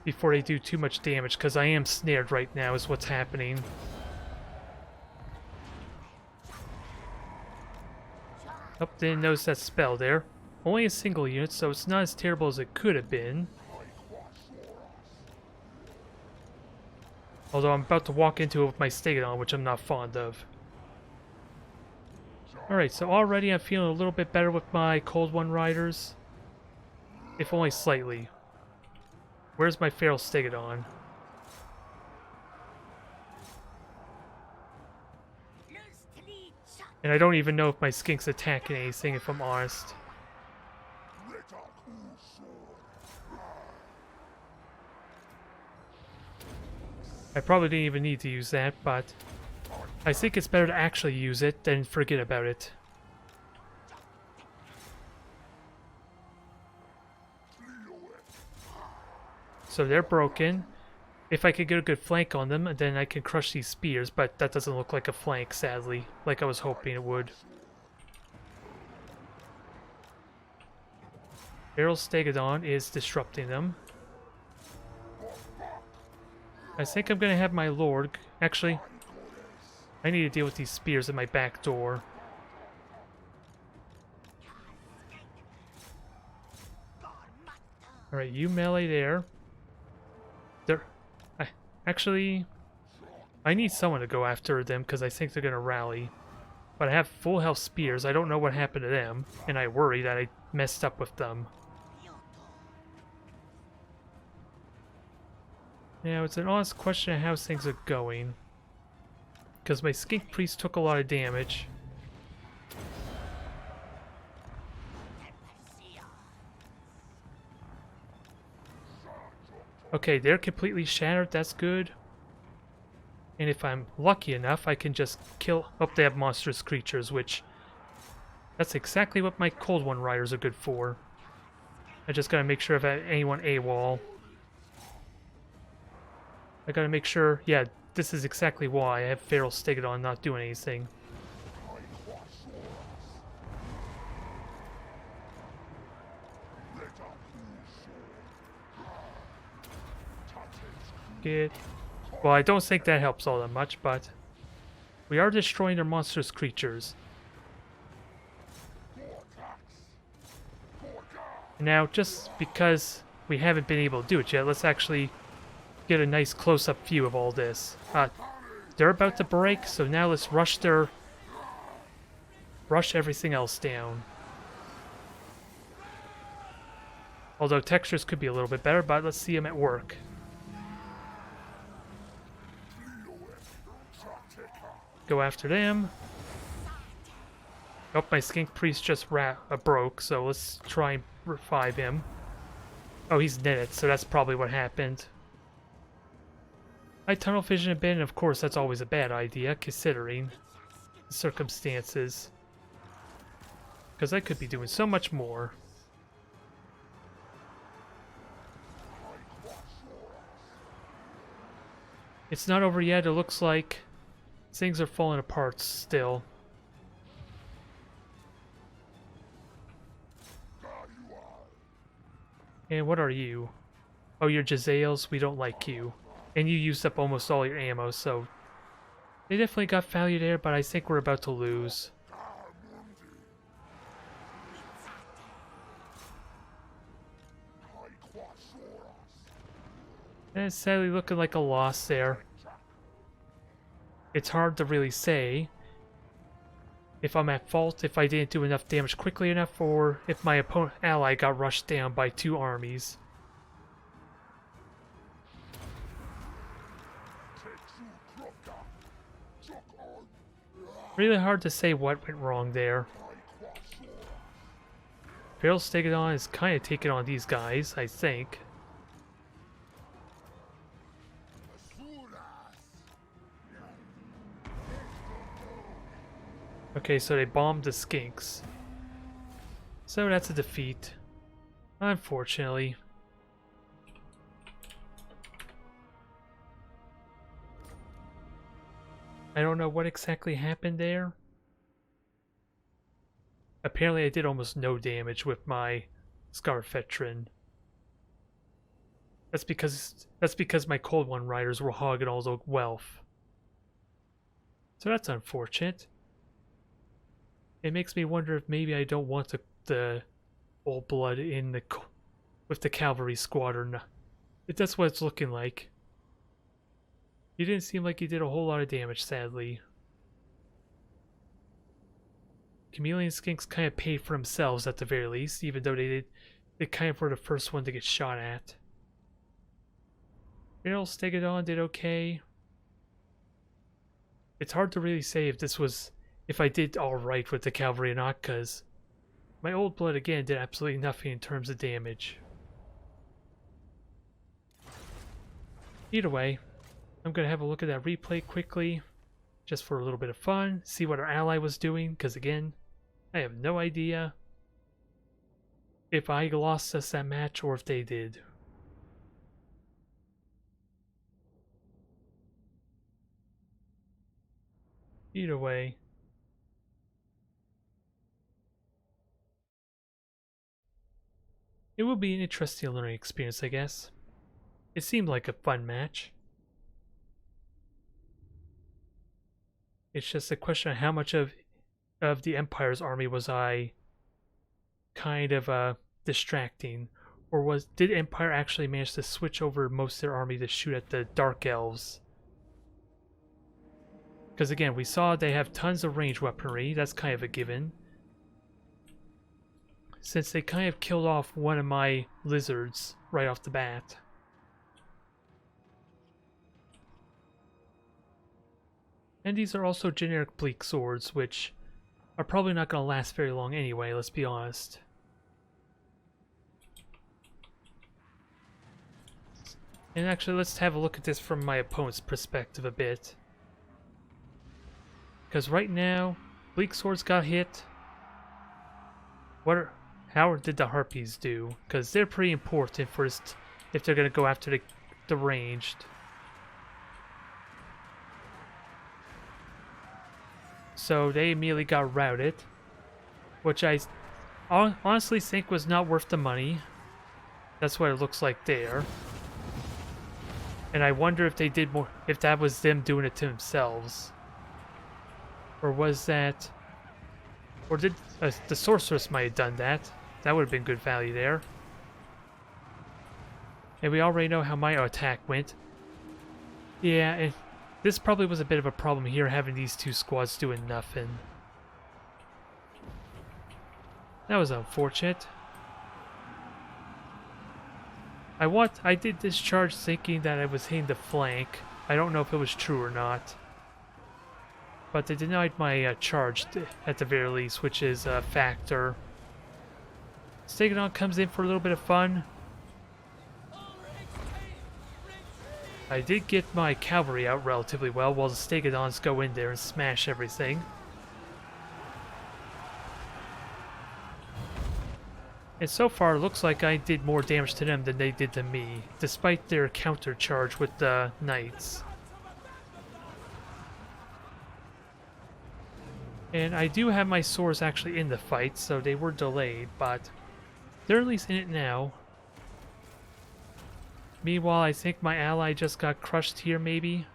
before they do too much damage, because I am snared right now is what's happening. Oh, didn't notice that spell there. Only a single unit, so it's not as terrible as it could have been. Although I'm about to walk into it with my Stegodon, which I'm not fond of. Alright, so already I'm feeling a little bit better with my Cold One Riders. If only slightly. Where's my Feral Stegodon? And I don't even know if my Skink's attacking anything, if I'm honest. I probably didn't even need to use that, but I think it's better to actually use it than forget about it. So they're broken. If I could get a good flank on them, then I can crush these spears, but that doesn't look like a flank, sadly, like I was hoping it would. Feral Stegodon is disrupting them. I think I'm gonna have my Lord. Actually, I need to deal with these spears at my back door. Alright, you melee there. Actually, I need someone to go after them because I think they're gonna rally. But I have full health spears. I don't know what happened to them, and I worry that I messed up with them. Now, it's an honest question of how things are going. Because my Skink Priest took a lot of damage. Okay, they're completely shattered, that's good. And if I'm lucky enough, I can just kill... Oh, they have monstrous creatures, which... That's exactly what my Cold One Riders are good for. I just gotta make sure if I have anyone AWOL. I gotta make sure... Yeah, this is exactly why I have Feral Stegodon not doing anything. Well, I don't think that helps all that much, but we are destroying their monstrous creatures. Now, just because we haven't been able to do it yet, let's actually get a nice close-up view of all this. They're about to break, so now let's rush everything else down. Although textures could be a little bit better, but let's see them at work. Go after them. Oh, my Skink Priest just broke, so let's try and revive him. Oh, he's knitted, so that's probably what happened. I tunnel vision a bit, and of course that's always a bad idea, considering the circumstances. Because I could be doing so much more. It's not over yet, it looks like things are falling apart still. And what are you? Oh, you're Jezzails? We don't like you. And you used up almost all your ammo, so... They definitely got value there, but I think we're about to lose. And it's sadly looking like a loss there. It's hard to really say if I'm at fault, if I didn't do enough damage quickly enough, or if my ally got rushed down by 2 armies. Really hard to say what went wrong there. Feral Stegodon is kind of taking on these guys, I think. Okay, so they bombed the Skinks. So that's a defeat. Unfortunately. I don't know what exactly happened there. Apparently I did almost no damage with my Scarf Veteran. That's because my Cold One riders were hogging all the wealth. So that's unfortunate. It makes me wonder if maybe I don't want the old blood in with the cavalry squad or not. That's what it's looking like. He didn't seem like he did a whole lot of damage, sadly. Chameleon Skinks kind of paid for themselves at the very least, even though they kind of were the first one to get shot at. Feral Stegodon did okay. It's hard to really say if I did alright with the cavalry or not, because my old blood again did absolutely nothing in terms of damage. Either way, I'm going to have a look at that replay quickly, just for a little bit of fun, see what our ally was doing, because again, I have no idea if I lost us that match or if they did. Either way, it will be an interesting learning experience, I guess. It seemed like a fun match. It's just a question of how much of the Empire's army was I kind of distracting, or did Empire actually manage to switch over most of their army to shoot at the Dark Elves? Because again, we saw they have tons of range weaponry, that's kind of a given. Since they kind of killed off one of my lizards right off the bat. And these are also generic bleak swords, which are probably not going to last very long anyway, let's be honest. And actually, let's have a look at this from my opponent's perspective a bit. Because right now, bleak swords got hit. How did the harpies do? Because they're pretty important for if they're going to go after the ranged. So they immediately got routed, which I honestly think was not worth the money. That's what it looks like there. And I wonder if they did more, if that was them doing it to themselves. Or was that, or did the sorceress might have done that. That would have been good value there. And we already know how my attack went. Yeah, this probably was a bit of a problem here, having these two squads doing nothing. That was unfortunate. I did this charge thinking that I was hitting the flank. I don't know if it was true or not. But they denied my charge at the very least, which is a factor. Stegodon comes in for a little bit of fun. I did get my cavalry out relatively well while the Stegodons go in there and smash everything. And so far it looks like I did more damage to them than they did to me, despite their counter charge with the knights. And I do have my swords actually in the fight, so they were delayed, but they're at least in it now. Meanwhile, I think my ally just got crushed here, maybe?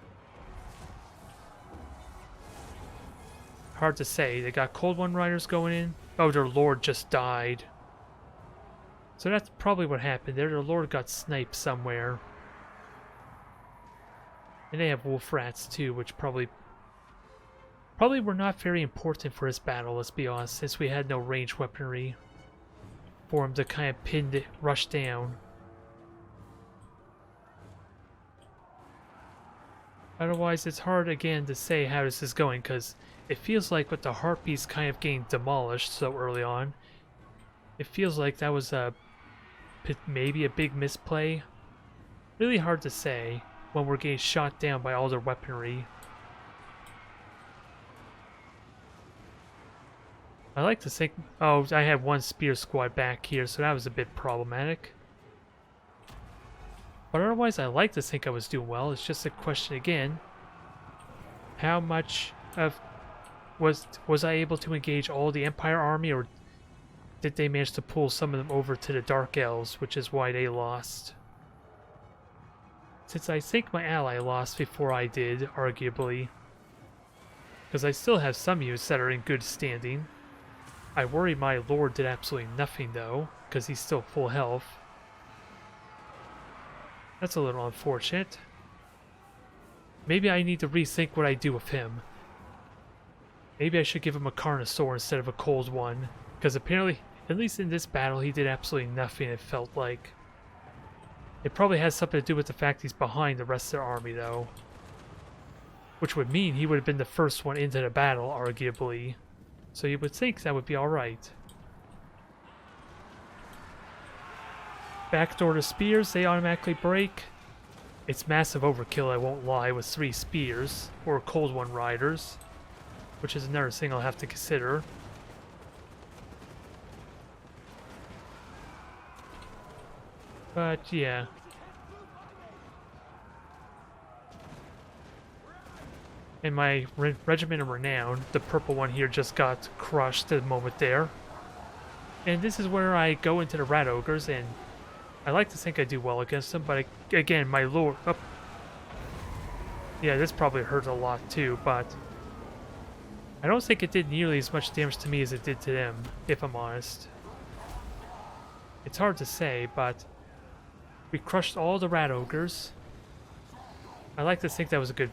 Hard to say. They got Cold One Riders going in. Oh, their lord just died. So that's probably what happened there. Their lord got sniped somewhere. And they have wolf rats too, which probably were not very important for this battle, let's be honest, since we had no range weaponry for him to kind of rush down. Otherwise, it's hard again to say how this is going, because it feels like with the harpies kind of getting demolished so early on, it feels like that was maybe a big misplay. Really hard to say when we're getting shot down by all their weaponry. I like to think... Oh, I had one spear squad back here, so that was a bit problematic. But otherwise, I like to think I was doing well. It's just a question again. How much of... Was I able to engage all the Empire army, or did they manage to pull some of them over to the Dark Elves, which is why they lost? since I think my ally lost before I did, arguably, because I still have some units that are in good standing. I worry my lord did absolutely nothing though, because he's still full health. That's a little unfortunate. Maybe I need to rethink what I do with him. Maybe I should give him a Carnosaur instead of a cold one, because apparently, at least in this battle, he did absolutely nothing, it felt like. It probably has something to do with the fact he's behind the rest of their army though. Which would mean he would have been the first one into the battle, arguably. So you would think that would be alright. Backdoor to spears, they automatically break. It's massive overkill, I won't lie, with 3 spears, or cold one riders. Which is another thing I'll have to consider. But yeah. And my Regiment of Renown, the purple one here, just got crushed at the moment there. And this is where I go into the Rat Ogres, and I like to think I do well against them, but again, my lord... Oh. Yeah, this probably hurt a lot too, but... I don't think it did nearly as much damage to me as it did to them, if I'm honest. It's hard to say, but... We crushed all the Rat Ogres. I like to think that was a good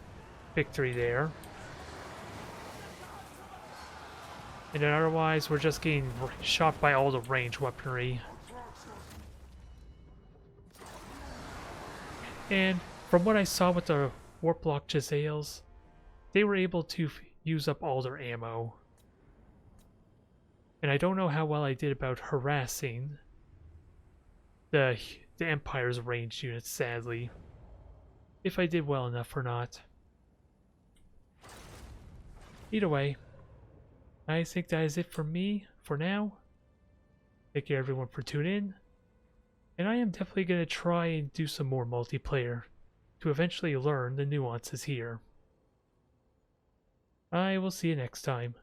victory there. And then otherwise, we're just getting shot by all the range weaponry. And from what I saw with the Warplock Jezzails, they were able to use up all their ammo. And I don't know how well I did about harassing the Empire's ranged units, sadly. If I did well enough or not. Either way, I think that is it for me for now. Thank you everyone for tuning in. And I am definitely going to try and do some more multiplayer to eventually learn the nuances here. I will see you next time.